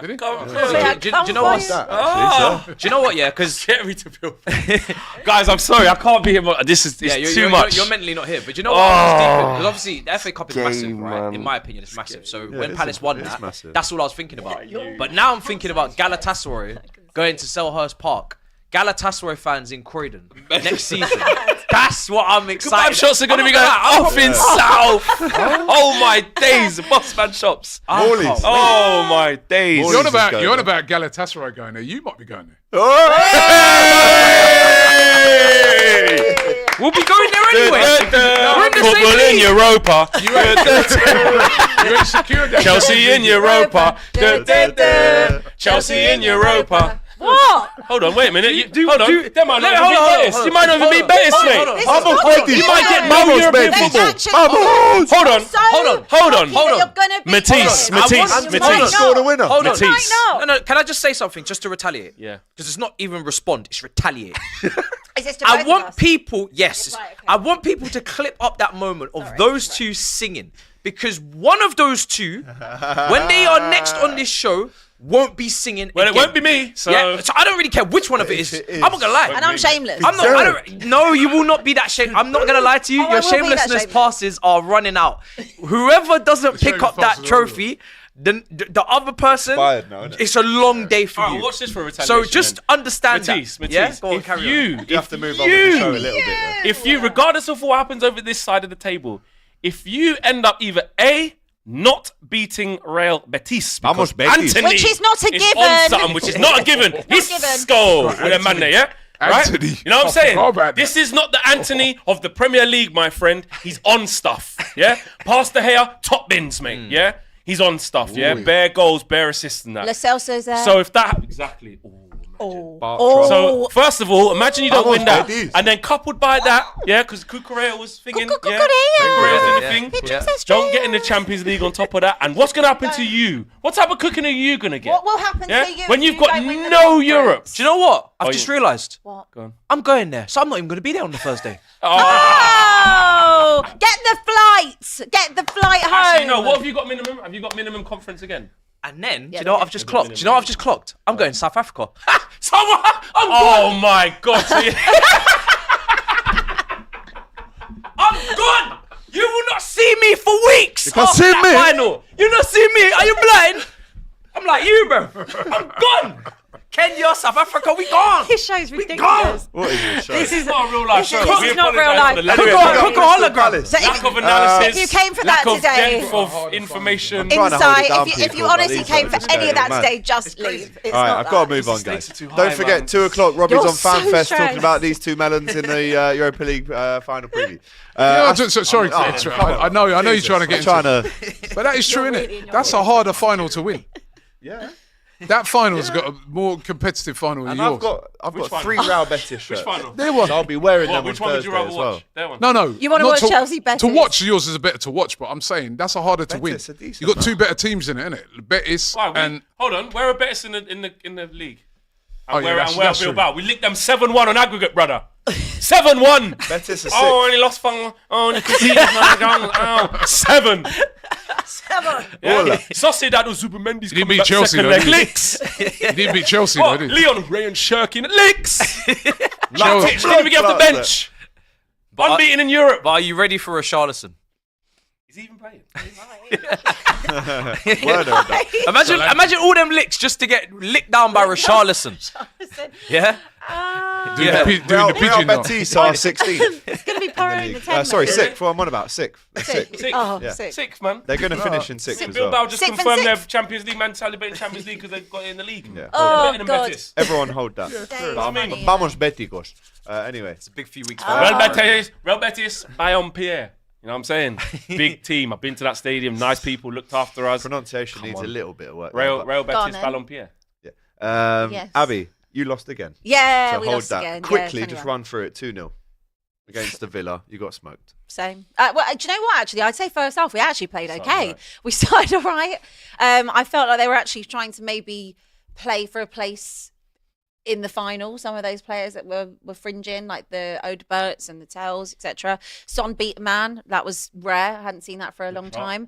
Did he? Do you know what? That actually, Do you know what? Yeah, because Get me to feel. Guys, I'm sorry. I can't be here. This is it's too much. You're mentally not here. But do you know what? Because obviously the FA Cup is massive, Game, right? man. In my opinion, it's massive. So when it's Palace a- won it's that, massive. that's all I was thinking about. But now I'm thinking about Galatasaray going to Selhurst Park. Galatasaray fans in Croydon next season. That's what I'm excited. Kebab shops are going to be going off in South. Oh my days, Bossman shops. Morley's. Oh my days. Morley's. You're on about Galatasaray going there. You might be going there. We'll be going there anyway. We're in the same Football in league. Europa. You ain't secured that. Chelsea in Europa. Chelsea in Europa. What? Hold on, wait a minute. Hold on. They might not hold even on, be Betis. hold You might not even be Betis, hold mate. on, This hold is on. not You might get no no European They football. actually- Hold on. So Hold on. cocky Hold on. that you're gonna be Matisse, there. Matisse, I want you Matisse. right Scored now. a winner. Hold on. Matisse. Right now. No, can I just say something just to retaliate? Yeah. Because it's not even respond, it's retaliate. Is this to I both of want us? people, yes, Right, okay. I want people to clip up that moment of Sorry, those right. two singing. Because one of those two, when they are next on this show, won't be singing Well, it again. won't be me. So Yeah, so I don't really care which one of it is. If it is. I'm not gonna lie. And I'm shameless. I'm not. I don't, no, you will not be that shame. I'm not gonna lie to you. Oh, I Your will be that shamelessness shameless. passes are running out. Whoever doesn't pick shameless up that passes are over. trophy, the other person, Expired now, innit? it's a long day for Alright, you. watch this for retaliation. So just then. understand Matisse, that. Yeah, Matisse, go on, if carry on. You have to move on with the show a little bit. Though. If you, regardless of what happens over this side of the table, if you end up either A, not beating Real Betis, because Vamos, Betis. Anthony Which is not a on given. something, which is not a given. He's given. skull with a man there, yeah? Right? Anthony. You know what I'm I saying? forgot about This that. is not the Anthony of the Premier League, my friend. He's on stuff, yeah? Past the hair, top bins, mate, yeah? He's on stuff, yeah? Bare goals, bare assists and Lo that. Celso's there. So if that... Exactly. oh. So first of all, imagine you don't Vamos, win that, Betis. and then coupled by that, yeah, because Cucurella was thinking, yeah, Cucurella. Cucurella's doing the Yeah. thing. He drinks that Don't straight. get in the Champions League on top of that. And what's gonna happen to you? What type of cooking are you gonna get? What will happen Yeah? to you When if you've you got don't win the no conference? Europe? Do you know what? I've Oh, just you- realised. What? Go on. I'm going there, so I'm not even going to be there on the Thursday. Oh, get the flights. Get the flight home. Actually, no. What have you got minimum? Have you got minimum conference again? And then, do Yeah, you know what yeah. I've just clocked? Do you know what I've just clocked? I'm going to South Africa. Someone, oh my God! So you- I'm gone. You will not see me for weeks. You can't see me. Final. You not see me. Are you blind? I'm like you, bro. I'm gone. Kenya, South Africa, we gone. This show's ridiculous. What is this show? This is It's not a real life show. This We is not real apologise life. for the lack Anyway, of- we got Cook a Crystal hologram. Palace. So lack of analysis. if you came for lack that of today- depth of information. trying to hold Insight. it down, If you people, honestly but came these for guys any of that mad. today, just leave. It's All right, not I've got to that. move on, stakes guys. are too high, Don't forget, man. 2 o'clock, Robbie's You're on Fan so Fest talking stressed. about these two melons in the Europa League final preview. Sorry, come on. I know you're Jesus, trying to get I'm into trying it. to. But that is true, You're isn't really in it? your That's a harder final to win. Yeah. That final's got a more competitive final than And yours. I've Which got final? 3 Real Betis Which shirts. final? There was. So I'll be wearing them Which on one would you Thursday rather as watch? well. That one. No. You wanna not watch Chelsea Betis? To watch yours is better to watch, but I'm saying that's a harder to win. Betis are decent, You got man. 2 better teams in it, innit? Betis Why, and hold on, where are Betis in the league? Oh, And yeah, where that's- and where that's true. Bilbao? We licked them 7-1 on aggregate, brother. 7-1. Betis are 6. Oh, only lost fun. Oh, only conceded. Oh, 7. 7. Yeah. Sociedad or Zubimendi's didn't coming beat back Chelsea, second though, leg. did he? Licks. he didn't beat Chelsea, What? though, did he? Leon Ray and Shirkin. Licks. Chelsea- Matic didn't even get off the bench. But- Unbeaten in Europe. But are you ready for a Charlison? Is he even playing? Word of that. Imagine all them licks just to get licked down by Richarlison. Yeah? Doing Yeah. the Real pigeon now. Betis are 16th. It's going to be pouring in the 10. Sorry, 6th. What I'm on about? 6th. They're 6th. Sixth. Oh, Yeah. 6. 6th, man. They're going to finish in 6th as Bilbao well. just Sixth and confirmed their sixth. Champions League man celebrating Champions League because they've got it in the league. Yeah. Oh, Better than God. Betis. Everyone hold that. Days I mean, money, Vamos Beticos. Anyway. It's a big few weeks. Real Betis, Bayonne Pierre. You know what I'm saying? Big team. I've been to that stadium. Nice people looked after us. Pronunciation Come needs on. a little bit of work. Real Go on, Betis, then. Ballon Pierre. Yes. Abby, you lost again. Yeah, So we hold lost that. again. Quickly, Yeah, just 21. run through it. 2-0 against the Villa. You got smoked. Same. Well, do you know what? Actually, I'd say first half we actually played Started okay. right. We started all right. I felt like they were actually trying to maybe play for a place in the final. Some of those players that were fringing, like the Odeberts and the Tells, etc. Son beat a man. That was rare. I hadn't seen that for a long shot. time.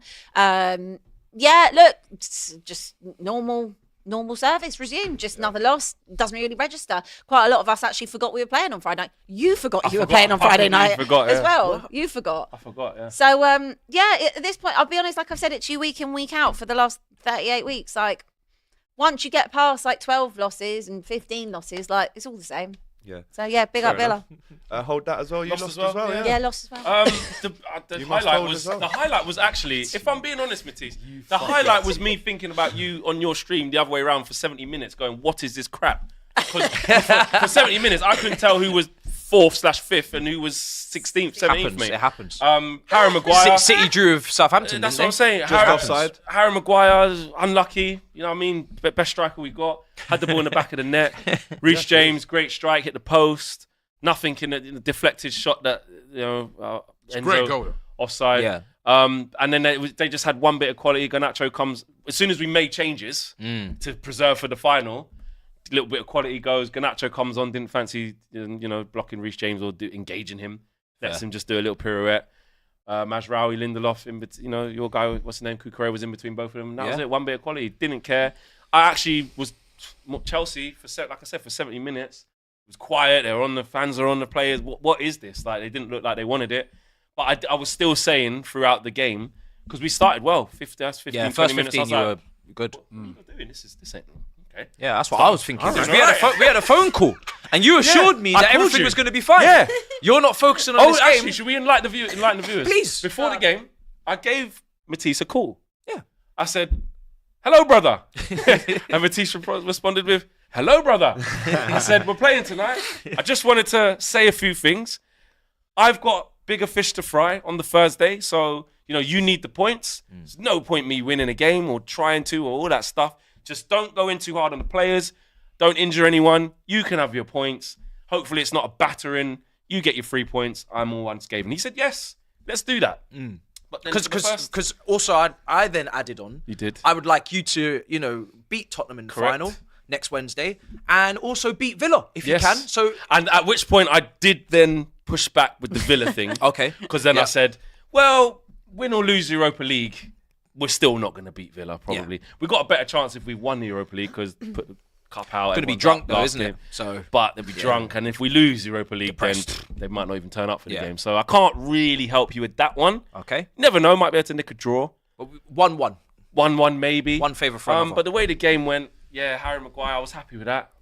Yeah, look, it's just normal service resumed. Just another loss. Doesn't really register. Quite a lot of us actually forgot we were playing on Friday night. You forgot you were forgot. playing on I Friday completely night forgot, as yeah. well. You forgot. I forgot, yeah. So at this point, I'll be honest. Like I've said it to you week in, week out for the last 38 weeks. Like once you get past like 12 losses and 15 losses, like it's all the same. Yeah. So yeah, big up Villa. Hold that as well. You Lost lost, as well, yeah. Yeah, lost as well. The You must highlight hold was as well. the highlight was actually, if I'm being honest, Matisse, the highlight was me thinking about you on your stream the other way around for 70 minutes, going, "What is this crap?" Because for 70 minutes, I couldn't tell who was 4th/5th and who was 16th, 17th, mate. It happens. Harry Maguire. City drew with Southampton. That's didn't what I'm they? saying. offside. Harry Maguire's unlucky. You know what I mean? Best striker we got. Had the ball in the back of the net. Reece James, great strike, hit the post. Nothing in the deflected shot that, you know, Enzo, Great goal, though. offside. Yeah. And then they just had one bit of quality. Garnacho comes, as soon as we made changes to preserve for the final, a little bit of quality goes. Garnacho comes on, didn't fancy, blocking Reece James or engaging him. Lets him just do a little pirouette. Mazraoui, Lindelof, your guy, what's his name, Cucurella was in between both of them. That was it, one bit of quality. Didn't care. I actually was Chelsea, like I said, for 70 minutes. It was quiet. The fans are on the players. What is this? Like, they didn't look like they wanted it. But I was still saying throughout the game, because we started well, 15, 20 first minutes. 15 I was you like, were good. what are you doing? This ain't okay. Yeah, that's what I was thinking. Alright. We had a phone call, and you assured me I that called everything you. was going to be fine. Yeah. You're not focusing on Oh, this actually, game. should we enlighten the viewers? Please. Before the game, I gave Matisse a call. Yeah. I said, "Hello, brother." And Matisse responded with, "Hello, brother." I said, "We're playing tonight. I just wanted to say a few things. I've got bigger fish to fry on the Thursday, so you need the points. There's no point me winning a game or trying to or all that stuff. Just don't go in too hard on the players. Don't injure anyone. You can have your points. Hopefully it's not a battering. You get your 3 points. I'm all unscathed." And he said, "Yes, let's do that." But then Because also I then added on. You did. I would like you to beat Tottenham in the Correct. final next Wednesday, and also beat Villa if Yes. you can. So And at which point I did then push back with the Villa thing. Okay. Because then Yeah. I said, well, win or lose the Europa League, we're still not going to beat Villa, probably. We've got a better chance if we won the Europa League because put the cup out. Gonna be everyone's drunk up though, last isn't it? game. So But they'll be drunk. And if we lose the Europa League, then Depressed. they might not even turn up for the Yeah. game. So I can't really help you with that one. okay, Never know, might be able to nick a draw. 1-1. 1-1 maybe. One favour for another. But the way the game went, Harry Maguire, I was happy with that.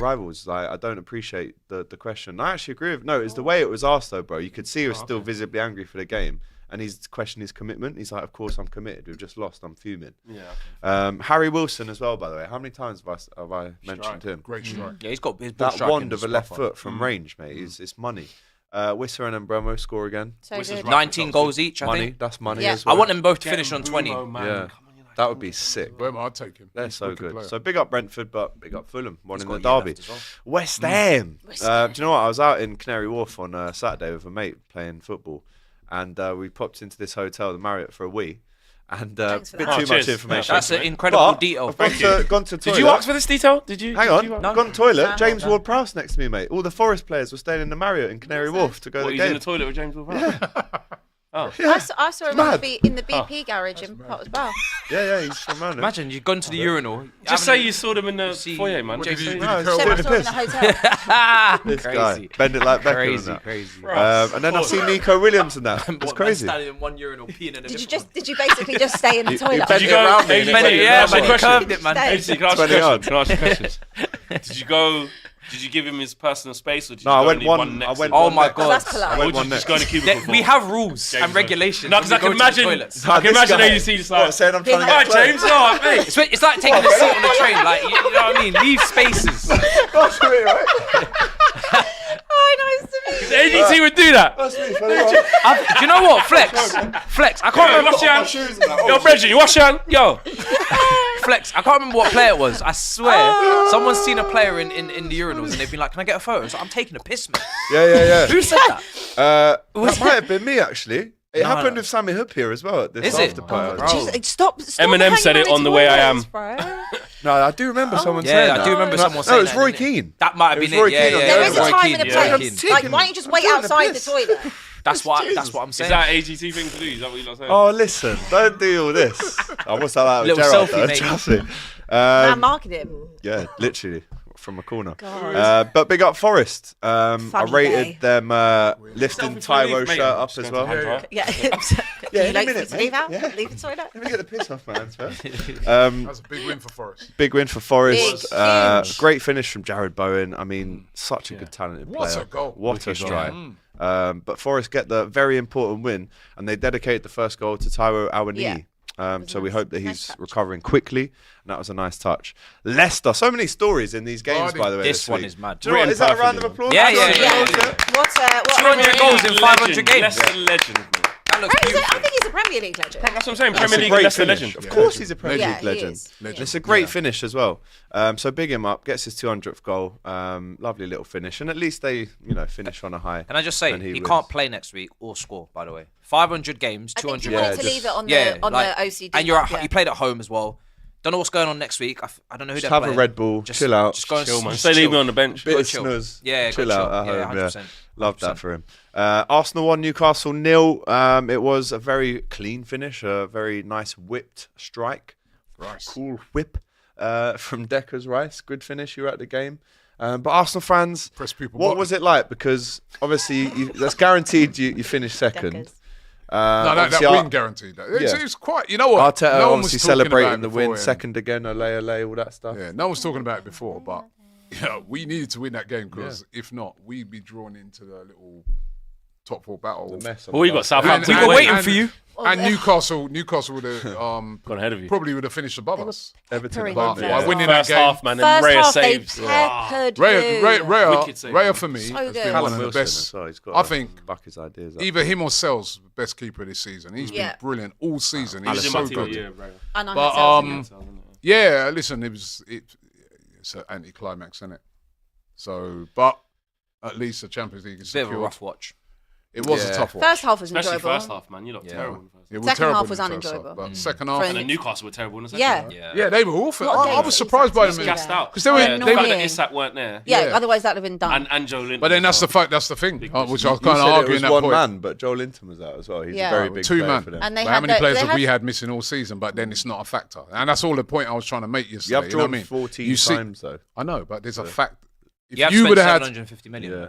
local rivals. Like, I don't appreciate the question. I actually agree with. No, it's the way it was asked though, bro. You could see he was still visibly angry for the game. and he's questioned his commitment. He's like, of course I'm committed. We've just lost. I'm fuming. Yeah. Harry Wilson as well, by the way. How many times have I mentioned him? Great strike. Yeah, he's got his ball That striking wand of a is left spot on. foot from range, mate. It's money. Wissa and Bremo score again. So Whistle's good. right. 19 goals each, I Money. think. That's money Yeah. as well. I want them both to finish on 20. Bruno, man. Yeah. Come on, United. That would be sick. Well, I'd take him. They're He's a so wicked good. player. So big up Brentford, but big up Fulham. One He's in got the a year derby. left as well. West Ham. Do you know what? I was out in Canary Wharf on Saturday with a mate playing football, and we popped into this hotel, the Marriott, for a wee. And Thanks for bit that. too Oh, much cheers. information. That's an incredible But detail. I've gone to toilet. Did you ask for this detail? Did you? Hang did on, you- I've gone to toilet. James Ward-Prowse next to me, mate. All the Forest players were staying in the Marriott in Canary Wharf to go to What, the he's in game. the toilet with James Ward-Prowse? Oh. I saw him mad. in the BP garage in Potter's Bar. Yeah, he's from around there. Imagine you've gone to the urinal. Just say you saw them in the see- foyer, man. What Just did say- you- No, did it's you still curl in back? the I saw him piss. in a hotel. This Crazy. guy. Bend it like Beckham Crazy, and that. crazy. And then I see Nico Williams and that. It's What, man crazy. standing in one urinal peeing in a Did you basically just stay in the toilet? bent you it go- around me. Hey, and you then bent it, went yeah, That's man, my he question. curved it, man. Stay. Agency, can I ask you a 20 question? yards. Can I ask you questions? Did you go? Did you give him his personal space, or did No, you I go went only one. next I to went him? Oh one my next. God. That's polite. I Or went did one you next. just go in a cubicle? We have rules James and regulations. No, because when I we can go to the imagine. toilets. I can This imagine guy- AUC just What, like. saying I'm trying to Alright, get played? James. All right, mate. It's like taking a seat on the train. Like you know what I mean? Leave spaces. That's me, right? Oh, nice to meet you. The AGT would do that. That's me. Do Do you know what? Flex. I can't remember. Wash your hands. Yo, Bridget, you wash your hand. Yo. Flex. I can't remember what player it was. I swear, someone's seen a player in the urinals and they've been like, "Can I get a photo?" So I'm taking a piss, man. Yeah. Who said that? That might have been me, actually. It happened with Sammy Hoop here as well at this Is it? after party. Bro. Just, stop Eminem hanging said it around on The Way I toilets, Am. bro. No, I do remember someone saying Yeah, that. I do remember No, someone no, saying it was that. Roy didn't it? Keane. That might have It been was Roy it. Yeah, Keane on yeah. the There Yeah, is a Roy time Keane, and a yeah, place. Keane. taking- Like, why don't you just wait I'm taking a outside the piss. toilet? That's what I'm Is saying. that an AGT thing to do? Is that what you're not saying? Oh, listen, don't do all this. I was like that with Little Gerard, selfie, though, mate. trust me. Man, market him. Yeah, literally from a corner. God. But big up Forest. I Funny rated day. them lifting Selfie Tyro for the league, shirt mate. up Just as going well. to Antlara. Yeah. Yeah, You in a like minute, to leave mate. out? Yeah. Leave the toilet? Let me get the piss off my hands first. That's a big win for Forest. Big win for Forest. Big, huge. Great finish from Jared Bowen. I mean, such a good talented What player. a goal. What a Wicked goal. strike. But Forest get the very important win, and they dedicate the first goal to Tyro Awoniyi. So we hope that Nice he's touch. recovering quickly, and that was a nice touch. Leicester, so many stories in these games, Vardy. by the way. This one week. is mad. Do you know what? Written Is that a round of perfectly, applause? Yeah, Absolutely. yeah. What 200 goals in 500 games. Leicester legend. mate. That looks I beautiful. think he's a Premier League legend. That's what I'm saying. It's Premier a League great Leicester finish. legend. Of course, he's a Premier Yeah, League he legend. is. Legend. It's a great finish as well. So big him up, gets his 200th goal. Lovely little finish, and at least they, finish on a high. Can I just say, And he he can't wins. play next week or score, by the way. 500 games, I think 200 you wanted goals. to leave it on Yeah, the like- OCD. And yeah. you played at home as well. Don't know what's going on next week. I don't know who Just they're have playing. a Red Bull, chill out. Just go and Chill, man. just Say leave chill. me on the bench. Bit of chill. snooze. Yeah, chill go out chill. at Yeah, home. 100%. Love that for him. Arsenal 1, Newcastle 0. It was a very clean finish, a very nice whipped strike. Rice. Cool whip from Decker's Rice. Good finish. You were at the game. But Arsenal fans, Press people what button. was it like? Because obviously that's guaranteed you finish second. Deckers. No, that obviously win guaranteed. It's, Yeah. it's quite. You know what? Arteta no one was obviously talking about celebrating it the win, beforehand. second again, ole, all that stuff. Yeah, no one was talking about it before, but we needed to win that game because if not, we'd be drawn into the little top four battle. The mess on Well, the you got back. Southampton. We were away. waiting for you. And Newcastle would have Gone ahead of you. probably would have finished above us. Everton peppering home, But Yeah. by winning that First game, half, man. Then First Raya half, they saves. peppered Raya Wicked save. Raya for me So has good. been Callum one of the Wilson best. as well, he's got I to think back his ideas up. either him or Sells best keeper this season. He's Yeah. been brilliant all season. He was He's in so my team, good. yeah, Raya. And I But, had Chelsea. Yeah, listen, it's an anticlimax, isn't it? So, but at least the Champions League is Bit of a secured. rough watch. It was Yeah. a tough one. First half was Especially enjoyable. first half, man. You look Yeah. terrible in the first half. It was Second terrible half in was the first half, unenjoyable. but second half, For And then Newcastle were terrible in the second Yeah. half. yeah, they were awful. What a I game was it surprised by them. is. Gassed out. Because they were, Yeah, they The fact were, that annoying. Isak weren't there. Yeah, Yeah. otherwise that would have been done. And Joe Linton. but then that's as the well. fact. That's the thing, which I was You kind of said it arguing was that one point. man, but Joe Linton was out as well. He's Yeah. a very big Two player man. for them. And they But had how many the- players they have we had- had missing all season? But then it's not a factor, and that's all the point I was trying to make yesterday. You have know drawn what I mean? 14 You see- times though. I know, but there's a fact. If You have you spent would have had 750 million. Yeah.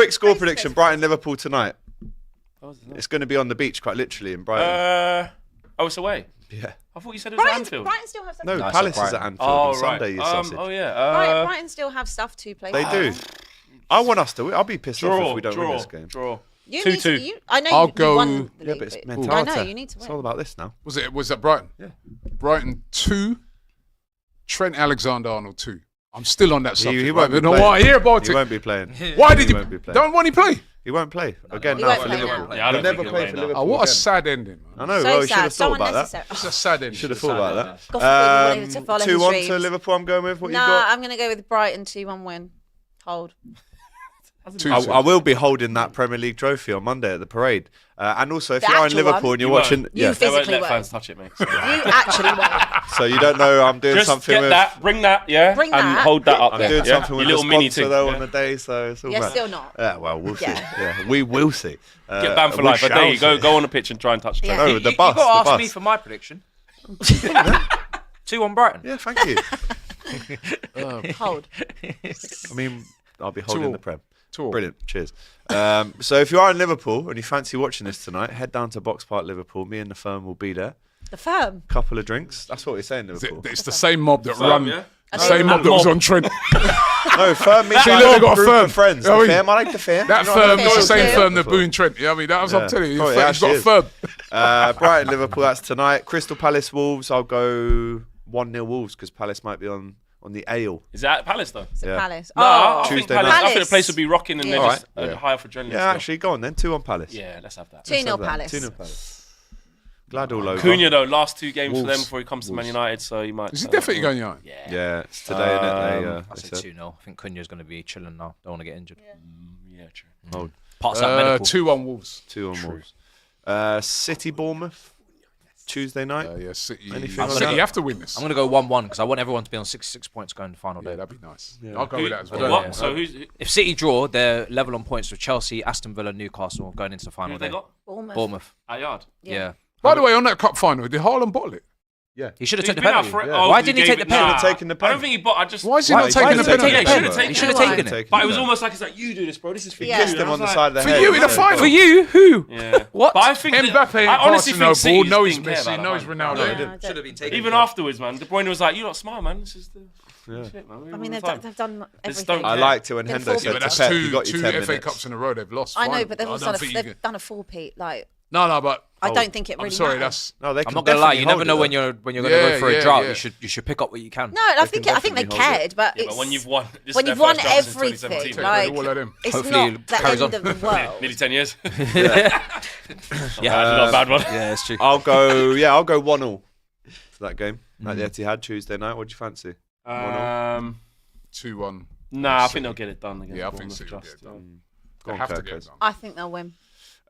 quick score prediction: Brighton-Liverpool tonight. Oh, It's going to be on the beach, quite literally, in Brighton. Oh, it's away. Yeah. I thought you said it was Anfield. Brighton still have stuff. No, No, it's Palace at is at Brighton. Anfield on Sunday, you sausage. Oh yeah. Brighton still have stuff to play. They do. I want us to win. I'll be pissed off if we don't win this game. Draw. You 2-2. need to, I know I'll you go- won the Yeah, league, but it's but mentality. I know you need to It's win. all about this now. Was that Brighton? Yeah. Brighton 2, Trent Alexander-Arnold 2. I'm still on that subject. He won't right? be I don't playing. want to hear about He it. won't be playing. Why did He he? won't be playing. Don't want he play? He won't play again He now won't for play Liverpool. now. Yeah, I He'll don't never think play he'll for play now. Liverpool. Oh, what a again. sad ending, man. I know. So Well, he should sad, have so thought about that. unnecessary. It's a sad ending. Should have thought about that. God forbid he wanted to follow his 2-1 to dreams. Liverpool. I'm going with what you Nah, got. I'm going to go with Brighton 2-1 win. Hold. 2-2. I will be holding that Premier League trophy on Monday at the parade. And also, if The you are in actual Liverpool one? and you're You watching, won't. You yeah, They won't physically let won't. fans touch it, mate. You actually won't. so you don't know I'm doing Just something get with. that, bring that, yeah, Bring and that. hold that up I'm there. doing yeah? something Your with little the mini sponsor thing. though yeah? on the day, so it's all You're right. still not. Yeah, well, we'll see. Yeah. Yeah, we will see. Get banned for we life. I dare shall you. Go see. go on the pitch and try and touch the Yeah. trophy. No, the You bus. got to the ask me bus. for my prediction. 2-1 Brighton. Yeah, thank you. Hold. I mean, I'll be holding 2-2. the Prem. 2-2. Brilliant. Cheers. So if you are in Liverpool and you fancy watching this tonight, head down to Box Park Liverpool. Me and the firm will be there. The firm. Couple of drinks. That's what we're saying, Liverpool. It's the same mob that Firm, run. yeah? The same mob that was on Trent. No, firm means See, like look, I a got a group firm. of friends. I The mean, firm, I like the firm. That You know, firm I is the like same firm firm that before. booing Trent. Yeah, I mean, that's what I'm telling you. Oh, He's it got a actually firm. Brighton, Liverpool, that's tonight. Crystal Palace, Wolves, I'll go 1-0 Wolves because Palace might be on the ale. Is that at Palace though? It's a Yeah. Palace. No, I think Tuesday Palace. night. I think the place would be rocking and Yeah. they're just Alright. high off adrenaline. Yeah, still. actually, go on then. 2-1 Palace. Yeah, let's have that. 2-0 Palace. 2-0 Palace. Glad all over. Cunha though, last 2 games for Wolves. them before he comes to Man United, so he might. Is he definitely going on? Yeah. Yeah, it's today, isn't it? I They said said. 2-0. I think Cunha's going to be chilling now. Don't want to get injured. Yeah, true. Hold. Parts that medical. 2-1 Wolves. 2-1 Wolves. City, Bournemouth, Tuesday night. Yeah, City. Anything on City that? have to win this. I'm going to go 1-1 because I want everyone to be on 66 points going to the final Yeah, day. that'd be nice. I'll go with that as Who- well. What? Yeah. So who's If City draw, they're level on points with Chelsea, Aston Villa, Newcastle going into the who final have they day. got? Bournemouth. At Yard. Yeah. By the way, on that cup final, did Haaland bottle it? He should have He's taken the been out penalty. for it. Yeah. Why he didn't he gave take the it- penalty? He should have taken the I don't penalty. think he bought. I just. Why is he Why- not why taking is the he penalty? taking Yeah, the he should have penalty? taken He should have taken it. But it was almost like it's like you do this, bro. This is for Yeah. you. Kissed And him I on the was side of the like, head. you in the So- final. For you? Who? Yeah. What? But I think Mbappe I and honestly think Arsenal City ball just knows didn't care Messi, about knows that. Ronaldo. Yeah, didn't. I Should have don't- been taken. Even afterwards, man, De Bruyne was like, "You lot smile, man. This is the Yeah. shit, man. I mean, All the time." they've done Just everything. don't I care. liked it when Been Hendo four- Yeah, said but to that's Pep, you got two your 10 FA minutes. Cups in a row they've lost. I know, Final. but they've I also don't done think you they've can- done a 4-peat. Like, No, but I don't think it really I'm sorry, matters. No, they I'm can not gonna lie. definitely You never hold know it, when though. you're going to go for Yeah, a drought. yeah. You should pick up what you can. No, I think can they definitely hold cared, but Yeah, it's but when you've won, this when is you've their won first chance since everything, 2017, Take like all of them. it's Hopefully not it the carries end on. of the world. nearly 10 years. Yeah, Not a bad one. yeah, it's true. I'll go 1-0 for that game at the Etihad Tuesday night. What do you fancy? 2-1. Nah, I think they'll get it done against Yeah, I think Bournemouth, City will just, get it done. Go They on, have to Kirk, get it guys. done. I think they'll win.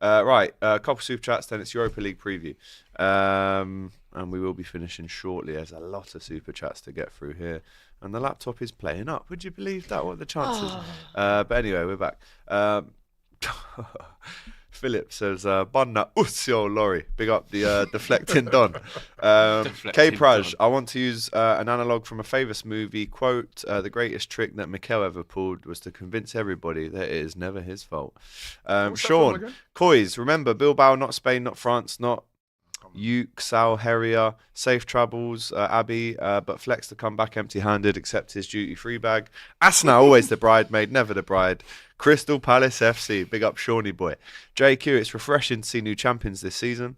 Right, a couple super chats, then it's Europa League preview. And we will be finishing shortly. There's a lot of super chats to get through here. And the laptop is playing up. Would you believe that? What are the chances? But anyway, we're back. Philip says, Bonna Usio Lorry. Big up the deflecting Don. K Praj, I want to use an analogue from a famous movie. Quote, the greatest trick that Mikel ever pulled was to convince everybody that it is never his fault. What's that Sean, from again? Coys, remember Bilbao, not Spain, not France, not Sal Herrier, safe travels, Abbi, but Flex to come back empty-handed, except his duty-free bag. Asna, always the bridemaid, never the bride. Crystal Palace FC, big up Shawnee boy. JQ, it's refreshing to see new champions this season.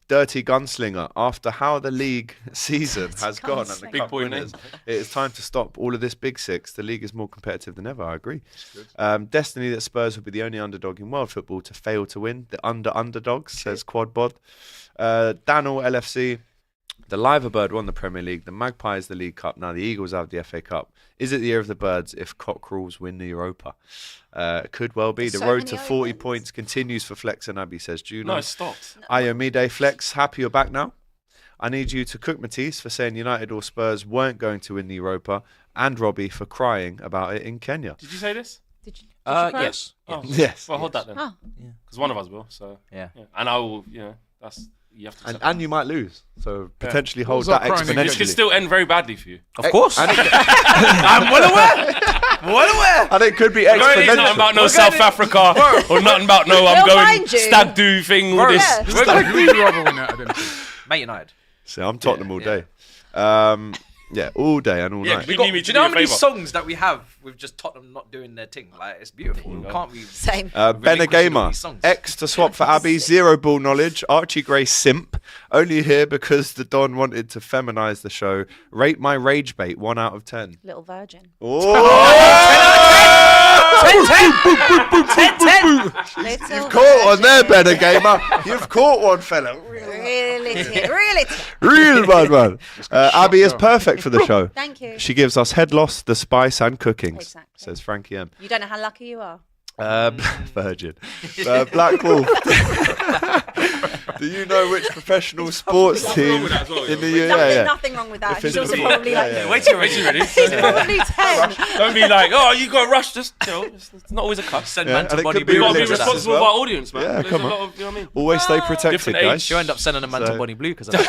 Dirty Gunslinger, after how the league season has gone and the Gunslinger. Big cup boy winners, name. it is time to stop all of this Big Six. The league is more competitive than ever, I agree. Destiny that Spurs will be the only underdog in world football to fail to win. The underdogs, says Quadbod. Daniel LFC, the Liverbird won the Premier League, the Magpies the League Cup, now the Eagles have the FA Cup. Is it the year of the birds if cockerels win the Europa? Could well be. There's The so road many to 40 opens. points continues for Flex and Abby, says Juno. No, it stopped. Ayomide Flex, happy you're back now. I need you to cook Matisse for saying United or Spurs weren't going to win the Europa, and Robbie for crying about it in Kenya. Did you say this? Did you cry? Yes. Oh, Yes. Well, hold that then. Oh. Because one of us will. So Yeah. and I will. That's you have to. accept And you might lose, so potentially What was hold that that crying again? Which could exponentially. still end very badly for you. Of course. And it, I'm well aware. Well aware. and it could be Going in nothing exponential. about no South Africa or nothing about no I'm They'll going find you. stag do thing. All Bro, this. yeah. Who would you rather win out of them two? Man United. See, I'm Tottenham all day. Yeah, all day and all night. Do you know how many songs that we have with just Tottenham not doing their thing? Like, it's beautiful. Can't we? Same. Ben a Gamer, X to swap for Abbi, zero ball knowledge. Archie Gray simp, only here because the Don wanted to feminize the show. Rate my rage bait 1 out of 10. Little virgin. Oh! 10. You've caught one there, Ben a Gamer. You've caught one, fella. Really. Real bad man. Abbi is perfect for the show. Thank you. She gives us head loss, the spice, and cookings. Exactly. Says Frankie M. You don't know how lucky you are. Virgin. Black Wolf. Do you know which professional sports team in the UK? Nothing wrong with that. If He's it's- also probably like, Wait till you're ready. he's probably 10. Don't be like, oh, you got to rush. Just, it's not always a cut. Send Yeah, man and to it body could be We blue. got to be religious as responsible well. of our audience, man. Yeah, There's come a on. lot of, you know what I mean? Always stay protected, Different age. guys. You end up sending a man So- to body blue because of that.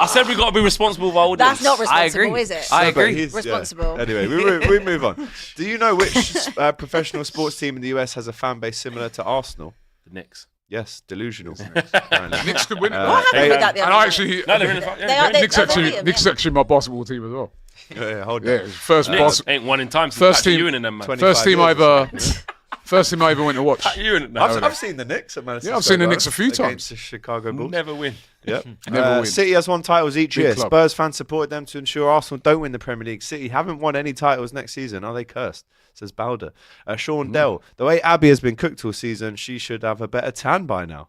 I said we got to be responsible of our audience. That's not I responsible, agree. is it? I No, but agree. he's- yeah. Responsible. Anyway, we move on. Do you know which professional sports team in the US has a fan base similar to Arsenal? The Knicks. Yes, delusional. apparently. Knicks could win it. What happened with that the And other I night? actually, No, they're in the front. They are- they- Knicks they're actually, brilliant, Knicks yeah. actually my basketball team as well. Yeah, hold Yeah, on. first Knicks ain't one in time since First Patrick team- Ewing and them, man. 20 first team I 25 ever, years, first team I ever went to watch. Patrick Ewing and I've seen the Knicks at Madison Yeah, I've Square seen the Garden Knicks a few against times. the Chicago Bulls. never win. Yep. Never win. City has won titles each Big year. club. Spurs fans supported them to ensure Arsenal don't win the Premier League. City haven't won any titles next season. Are they cursed? Says Balder. Sean Dell. The way Abbi has been cooked all season, she should have a better tan by now.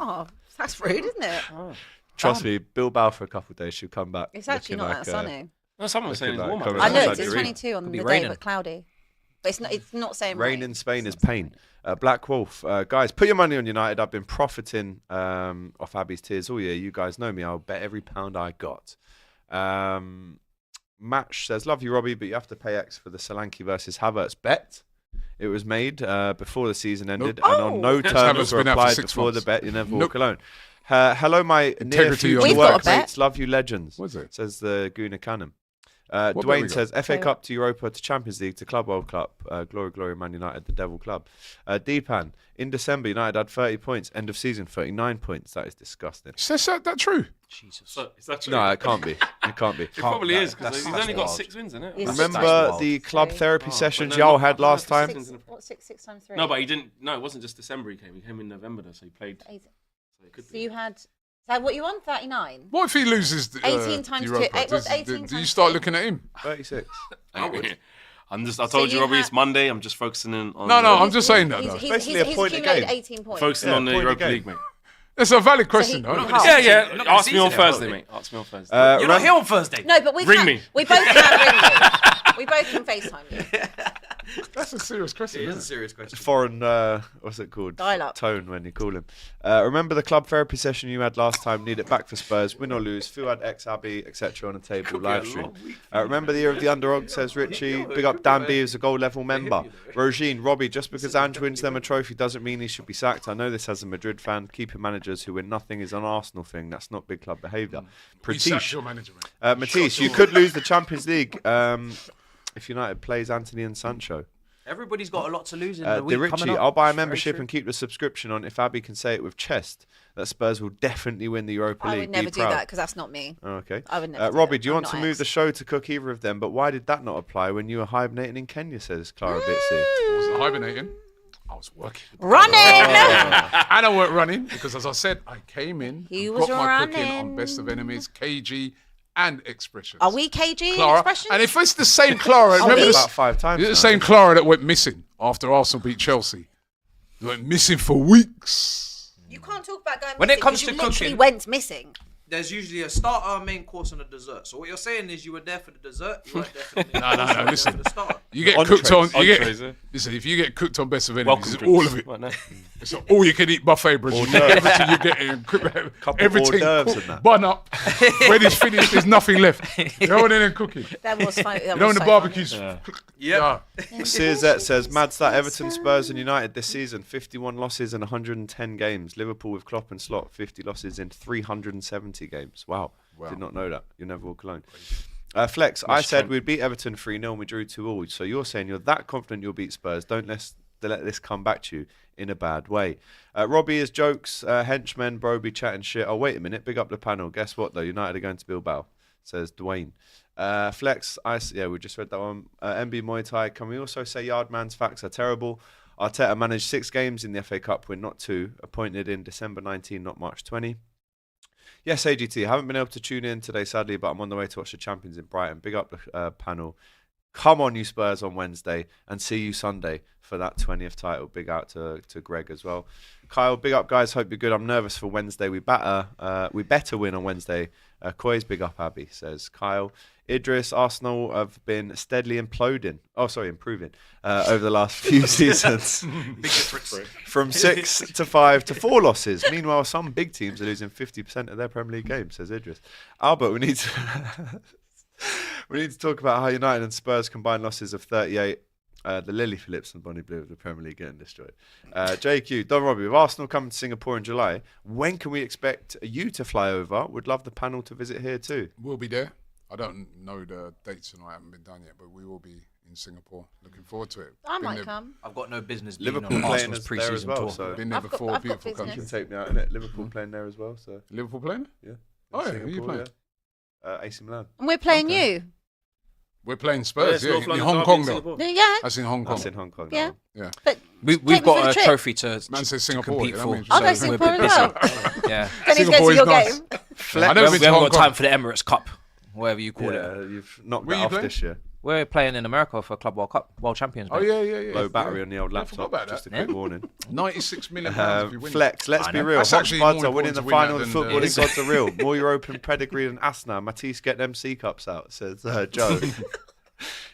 Oh, that's rude, isn't it? Trust me, Bilbao for a couple of days. She'll come back. It's actually looking not like, that sunny. No, someone was saying it's Looking like warmer. coming I outside looked, the it's arena. 22 on Could the be day, raining. but cloudy. But it's not saying Rain rain. in Spain is pain. Black Wolf. Guys, put your money on United. I've been profiting off Abby's tears all year. You guys know me. I'll bet every pound I got. Match says, love you, Robbie, but you have to pay X for the Solanke versus Havertz bet. It was made before the season ended, Nope. and on no Havertz terms were been out for applied 6 before the months. bet. You never Nope. walk alone. Hello, my near Integrity future on We've got a workmates. bet. Love you, legends. What is it? Says the Guna Cannon. bet we Dwayne got? says FA Okay. Cup to Europa to Champions League to Club World Cup. Glory, glory, Man United, the Devil Club. Deepan, in December, United had 30 points. End of season, 39 points. That is disgusting. Is that true? So, is that true? No, it can't be. It can't be. It probably is because That's- he's that's only got wild. 6 wins in it. Yes. Remember wild. the club therapy Oh, sessions but no, y'all not- had not last for time? six. What's 6 times 3? No, but he didn't. No, it wasn't just December he came. He came in November, though, so he played. Eight. So it could So be. you had. So what you on? 39? What if he loses the 18 times Europa? two- it was 18 Do you times start two. looking at him? 36. I told you, you Robbie, had- it's Monday. I'm just focusing in on. No, the- I'm just saying that, though. Basically a point a accumulated game. 18 points. focusing Yeah, on the point a Europa game. League, mate. It's a valid question, he- though. not isn't it? half. Yeah, Not yeah. gonna Ask see me on it, Thursday, though. mate. Ask me on Thursday. You're not here on Thursday. No, but we Ring can. me. We both can ring you. We both can FaceTime you. That's a serious question. It is a Isn't it? serious question. Foreign, what's it called? Dial-up. Tone when you call him. Remember the club therapy session you had last time? Need it back for Spurs. Win or lose. Fuad X Abbi, etc. on a table Could be live a stream. long week. Remember the year of the underdog, says Richie. Big up Dan B as a gold level member. Rogine, Robbie, just because Ange wins them a trophy doesn't mean he should be sacked. I know this as a Madrid fan. Keeping managers who win nothing is an Arsenal thing. That's not big club behaviour. He sacked Pratish, your manager, man. Matisse, you could lose the Champions League if United plays Anthony and Sancho. Everybody's got a lot to lose in the The week Richie, coming up. I'll buy a It's very membership true. and keep the subscription on if Abby can say it with chest that Spurs will definitely win the Europa I League. would never Be do proud. that because that's not me. Oh, okay. I would never do Robbie, that. do you I'm want not to move X. the show to cook either of them? But why did that not apply when you were hibernating in Kenya, says Clara Bitsy. I wasn't hibernating. I was working. Running! And I weren't running because, as I said, I came in. He and was got my cooking on running. Best of Enemies, KG, and Expressions. Are we KG Clara? expressions? And if it's the same Clara, remember About this? 5 times. It's the now. same Clara that went missing after Arsenal beat Chelsea. They went missing for weeks. You can't talk about going When it missing comes 'cause to you literally cooking- went missing. There's usually a starter, a main course, and a dessert. So what you're saying is you were there for the dessert, you weren't there for the main course, you were there listen. for the starter. You get Entrees. cooked on. You Entrees, get, eh? listen, if you get cooked on Best of Enemies, Welcome it's drinks. all of it. Right now. It's an all-you-can-eat buffet, bro. You get everything you get in. Couple Everything hors d'oeuvres cooked, and that. bun up. When it's finished, there's nothing left. Going in and cooking. That was funny. That You know was when the so barbecue's. Yeah. CZ says, mad stat, Everton, Spurs and United this season, 51 losses in 110 games. Liverpool with Klopp and Slot, 50 losses in 370 games. Wow. Did not know that. You never walk alone. Flex, I said we'd beat Everton 3-0 and we drew 2-2. So you're saying you're that confident you'll beat Spurs. Don't to let this come back to you in a bad way. Robbie is jokes, henchmen, bro be chatting shit. Oh, wait a minute. Big up the panel. Guess what, though? United are going to Bilbao, says Dwayne. Flex, we just read that one. MB Muay Thai. Can we also say Yardman's facts are terrible? Arteta managed 6 games in the FA Cup win, not 2. Appointed in December 19, not March 20. Yes, AGT. Haven't been able to tune in today, sadly, but I'm on the way to watch the Champions in Brighton. Big up the panel. Come on, you Spurs, on Wednesday, and see you Sunday for that 20th title. Big out to Greg as well. Kyle, big up, guys. Hope you're good. I'm nervous for Wednesday. We better win on Wednesday. Koi's big up, Abbi, says Kyle. Idris, Arsenal have been steadily improving over the last few seasons. Big difference. From 6 to 5 to 4 losses. Meanwhile, some big teams are losing 50% of their Premier League games, says Idris. Albert, we need to talk about how United and Spurs combined losses of 38. The Lily Phillips and Bonnie Blue of the Premier League getting destroyed. JQ, Don Robbie, with Arsenal coming to Singapore in July, when can we expect you to fly over? Would love the panel to visit here too. We'll be there. I don't know the dates and I haven't been done yet, but we will be in Singapore. Looking forward to it. I might come. I've got no business being Liverpool on playing Arsenal's there as pre-season well, tour. so Been there I've got- before. I've got Beautiful business. You country. can take me out, innit? Liverpool playing there as well, so Liverpool playing? yeah. Oh, yeah, who are you playing? Yeah. AC Milan. And we're playing you. We're playing Spurs, North in London Hong derby Kong in though. Singapore. Yeah. That's in Hong Kong. That's in Hong Kong. Yeah. Yeah. But We've take me for got the a trip. trophy to Man says Singapore. compete you know for. what I mean? I'll go So- to Singapore We're a bit as well. busy. Yeah. Then he's Singapore going to is your nice. game. I never been We to haven't Hong got time Kong. for the Emirates Cup, whatever you call it. Yeah, you've knocked Where that you off playing? this year. We're playing in America for Club World Cup, World Champions. Oh, mate. yeah. Low battery on the old Yeah, I forgot laptop. about Just a that. quick warning. 96 million pounds if you win. Flex, let's I be know. real. That's Hot actually Spuds more are winning important the to win final. that The than, footballing gods are real. More European pedigree than Asna. Matisse, get them C cups out, says Joe.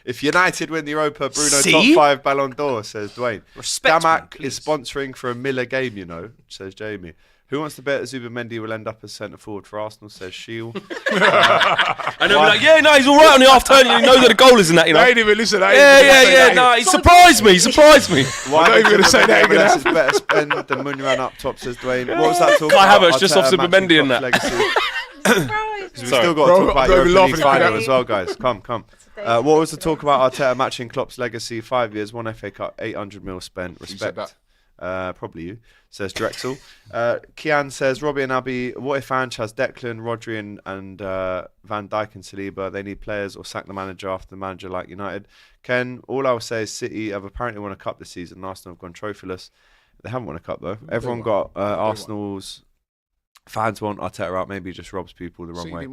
If United win the Europa, Bruno See? top 5 Ballon d'Or, says Dwayne. Respect me, Damak please. is sponsoring for a Miller game, you know, says Jamie. Who wants to bet Zubimendi will end up as centre forward for Arsenal, says Shield. And they'll be like, yeah, no, he's all right on the half turn. He knows that the goal is in that, you know. I ain't even listen. Yeah. No, he surprised me. He surprised me. Why not even did gonna say that Zubimendi again. MLS is better spend than Munyan up top, says Dwayne. What was that talking Kai about? Havertz just Arteta off matching Zubimendi and Klopp's that. legacy. We've still got to talk about Bro, Europa laughing League at final that. as well, guys. Come. What was the talk about Arteta matching Klopp's legacy? 5 years, 1 FA Cup, 800 mil spent. said Respect. Probably you, says Drexel. Kian says, Robbie and Abbi, what if Ange has Declan, Rodri and Van Dijk and Saliba? They need players or sack the manager after the manager like United. Ken, all I will say is City have apparently won a cup this season. Arsenal have gone trophyless. They haven't won a cup though. Everyone got Arsenal's fans want Arteta out. Maybe he just robs people the wrong way.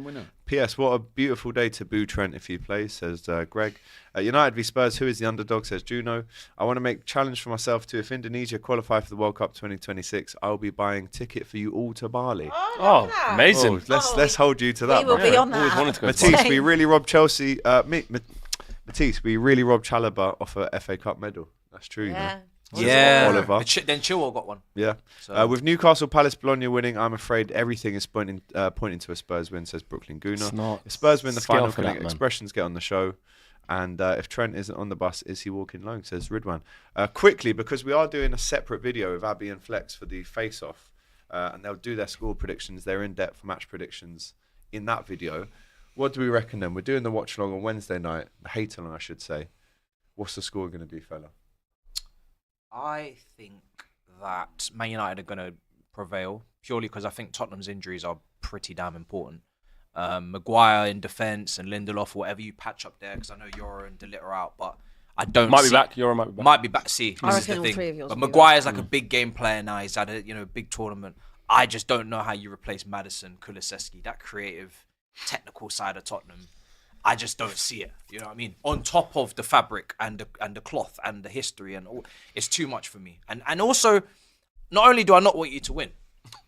P.S. What a beautiful day to boo Trent if he plays, says Greg. United v Spurs, who is the underdog, says Juno. I want to make a challenge for myself too. If Indonesia qualify for the World Cup 2026, I'll be buying ticket for you all to Bali. Oh, amazing. Let's hold you to that. We will bro. be on Always that. wanted to go to Matisse, Same. we really robbed Chelsea. Matisse, we really robbed Chalobah off a FA Cup medal. That's true, you know. Yeah. Yeah. Oliver. Then Chilwell got one. Yeah. So- With Newcastle, Palace, Bologna winning, I'm afraid everything is pointing to a Spurs win, says Brooklyn Gooner. It's not. If Spurs win the Scale final, for can that, man. expressions get on the show? And if Trent isn't on the bus, is he walking alone, says Ridwan. Quickly, because we are doing a separate video of Abbi and Flex for the face-off, and they'll do their score predictions, their in-depth match predictions in that video. What do we reckon then? We're doing the watch-along on Wednesday night, the hate-along, I should say. What's the score going to be, fella? I think that Man United are going to prevail purely because I think Tottenham's injuries are pretty damn important. Maguire in defence and Lindelof, whatever you patch up there, because I know Yora and De Ligt are out, but I don't Might be see- back. Yora might be back. Might be back. See, I this is reckon the all thing. three of yours But will be Maguire's like a big game player now. He's had a big tournament. I just don't know how you replace Maddison, Kulusevski, that creative, technical side of Tottenham. I just don't see it. You know what I mean? On top of the fabric and the cloth and the history and all, it's too much for me. And also, not only do I not want you to win,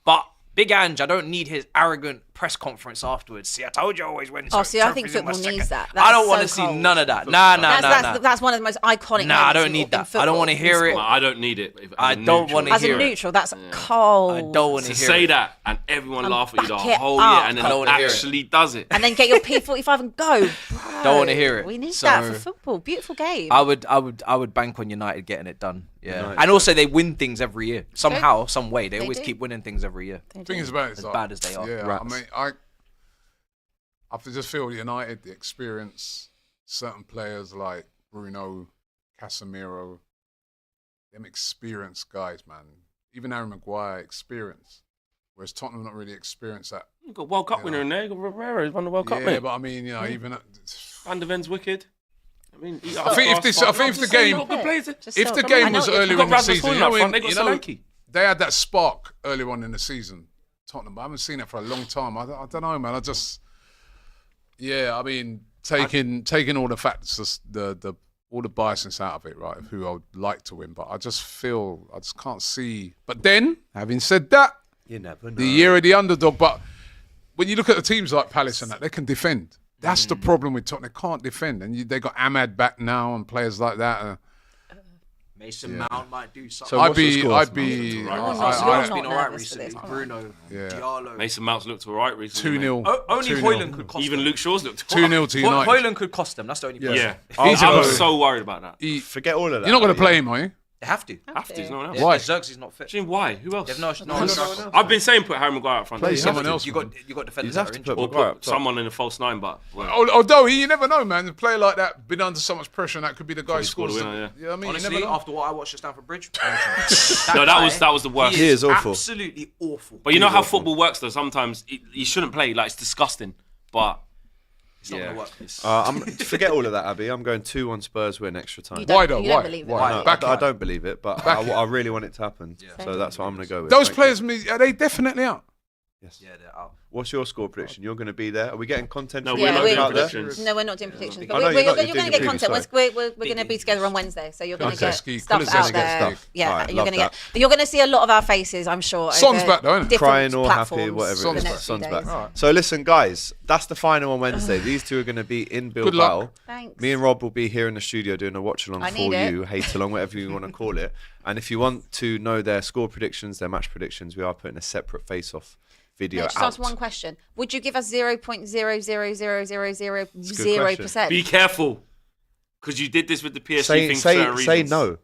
but Big Ange, I don't need his arrogant press conference afterwards. See, I told you I always win. Oh, see, I think trophies in my football needs second. that. I don't That's want to so see cold. none of that. Nah. That's one of the most iconic. Nah, I moments don't in- need in that. I don't football, wanna in hear it. sport. I don't need it. I don't wanna As a hear it. neutral, that's cold. I don't want To to hear say it. that and everyone laugh at you the back it whole up. year and then I don't wanna hear it. actually does it. And then get your P45 and go. Bro, Don't wanna hear it. We need So- that for football. Beautiful game. I would bank on United getting it done. Yeah, United. and also they win things every year somehow, some way. They They always do. keep winning things every year. They do. Thing is about it, As it's like, bad as they are. Yeah, Rats. I mean, I just feel United, the experience, certain players like Bruno, Casemiro, them experienced guys, man. Even Harry Maguire, experience. Whereas Tottenham not really experienced that. You've got World Cup winner in there. You've got Rivera, who's won the World Cup, mate. Yeah, but I mean, even... Van der Ven's wicked. I mean, I think if the game was earlier in the season, they had that spark earlier on in the season, Tottenham, but I haven't seen it for a long time. I don't know, man. I mean, taking all the facts, all the biasness out of it, right, of who I would like to win, but I just can't see. But then, having said that, you never know. The year of the underdog, but when you look at the teams like Palace and that, they can defend. That's the problem with Tottenham. They can't defend. And they got Ahmad back now and players like that. Mason Mount might do something. So I'd be It's been all right recently. Bruno, Diallo. Mason Mount's looked all right recently. 2-0. Only Højlund could cost Even them. Luke Shaw's looked all right. 2-0 to United. Højlund could cost them. That's the only person. Yeah. He's a I'm good- so worried about that. Forget all of that. You're not going to play him, are you? They have to. Have to, there's no one else. Why? Xerxes not fit. Jim, why? Who else? They've no one else. I've been saying put Harry Maguire up front. Play You someone else. You got defenders You have that are to injured. put Or Maguire up put top. someone in a false nine, but Although you never know, man. A player like that been under so much pressure, and that could be the guy who scored scores. a winner, You know what I mean? You Honestly, never know. after what I watched at Stamford Bridge, no, that was the worst. He is awful. Absolutely awful. But you know how football works, though. Sometimes you shouldn't play. Like, it's disgusting. But It's not going to work. Forget all of that, Abby. I'm going 2-1 Spurs win extra time. You Why don't, though? you don't Why? believe it. Why? No, Back I it. don't believe it, but I really want it to happen. So that's what I'm going to go with. Those Thank players, you. are they definitely out? Yes. Yeah, they're out. What's your score prediction? You're going to be there. Are we getting content? No, from we're you not guys doing out there? predictions. No, we're not doing predictions. I But know you're you're not, going you're to doing get your content. preview, We're going to be together on Wednesday, so you're going to Okay. get Cool. stuff Let's out get there. stuff. Yeah, Alright, you're love going to that. get. You're going to see a lot of our faces, I'm sure. Son's over back though, isn't it? different Crying or happy, platforms whatever for it the is. next few Son's days. back. So listen, guys, that's the final on Wednesday. These two are going to be in Good luck. Bilbao. Thanks. Me and Rob will be here in the studio doing a watch along I for need it. you, hate along, whatever you want to call it. And if you want to know their score predictions, their match predictions, we are putting a separate face-off video Just out. ask one question. Would you give us 0.0000000%? Be careful. Because you did this with the PSG thing for Say certain reasons. no.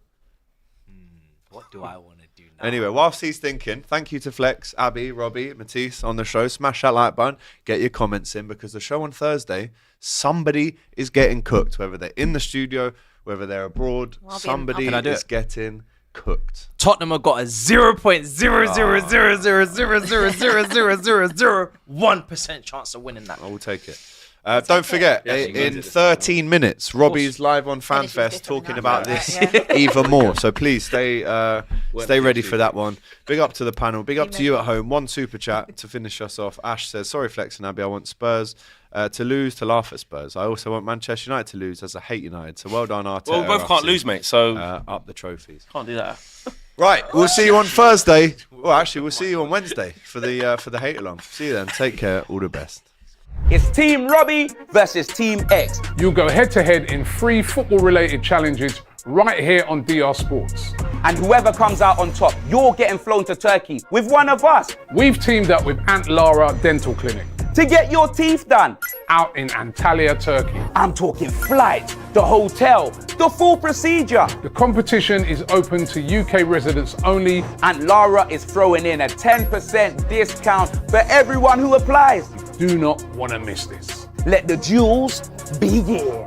What do I want to do now? Anyway, whilst he's thinking, thank you to Flex, Abby, Robbie, Matisse on the show. Smash that like button. Get your comments in because the show on Thursday, somebody is getting cooked. Whether they're in the studio, whether they're abroad, Well, somebody Can I do is it? getting cooked. Tottenham have got a 0.000000001% chance of winning that. I will take it. Don't forget, Yes, you in did it. 13 minutes, Robbie's live on Energy's FanFest different talking now. about this Yeah. even more. So please stay ready for that one. Big up to the panel. Big up to you at home. One super chat to finish us off. Ash says, sorry, Flex and Abby, I want Spurs to lose to laugh at Spurs. I also want Manchester United to lose as I hate United. So well done, Arteta. Well, we both can't FC. lose, mate. So Up the trophies. can't do that. Right, we'll see you on Thursday. Well, actually, we'll see you on Wednesday for the hate along. See you then. Take care. All the best. It's Team Robbie versus Team X. You'll go head-to-head in 3 football-related challenges right here on DR Sports. And whoever comes out on top, you're getting flown to Turkey with one of us We've teamed up with Antlara Dental Clinic to get your teeth done. out in Antalya, Turkey. I'm talking flights, the hotel, the full procedure. The competition is open to UK residents only. And Lara is throwing in a 10% discount for everyone who applies. Do not want to miss this. Let the duels begin.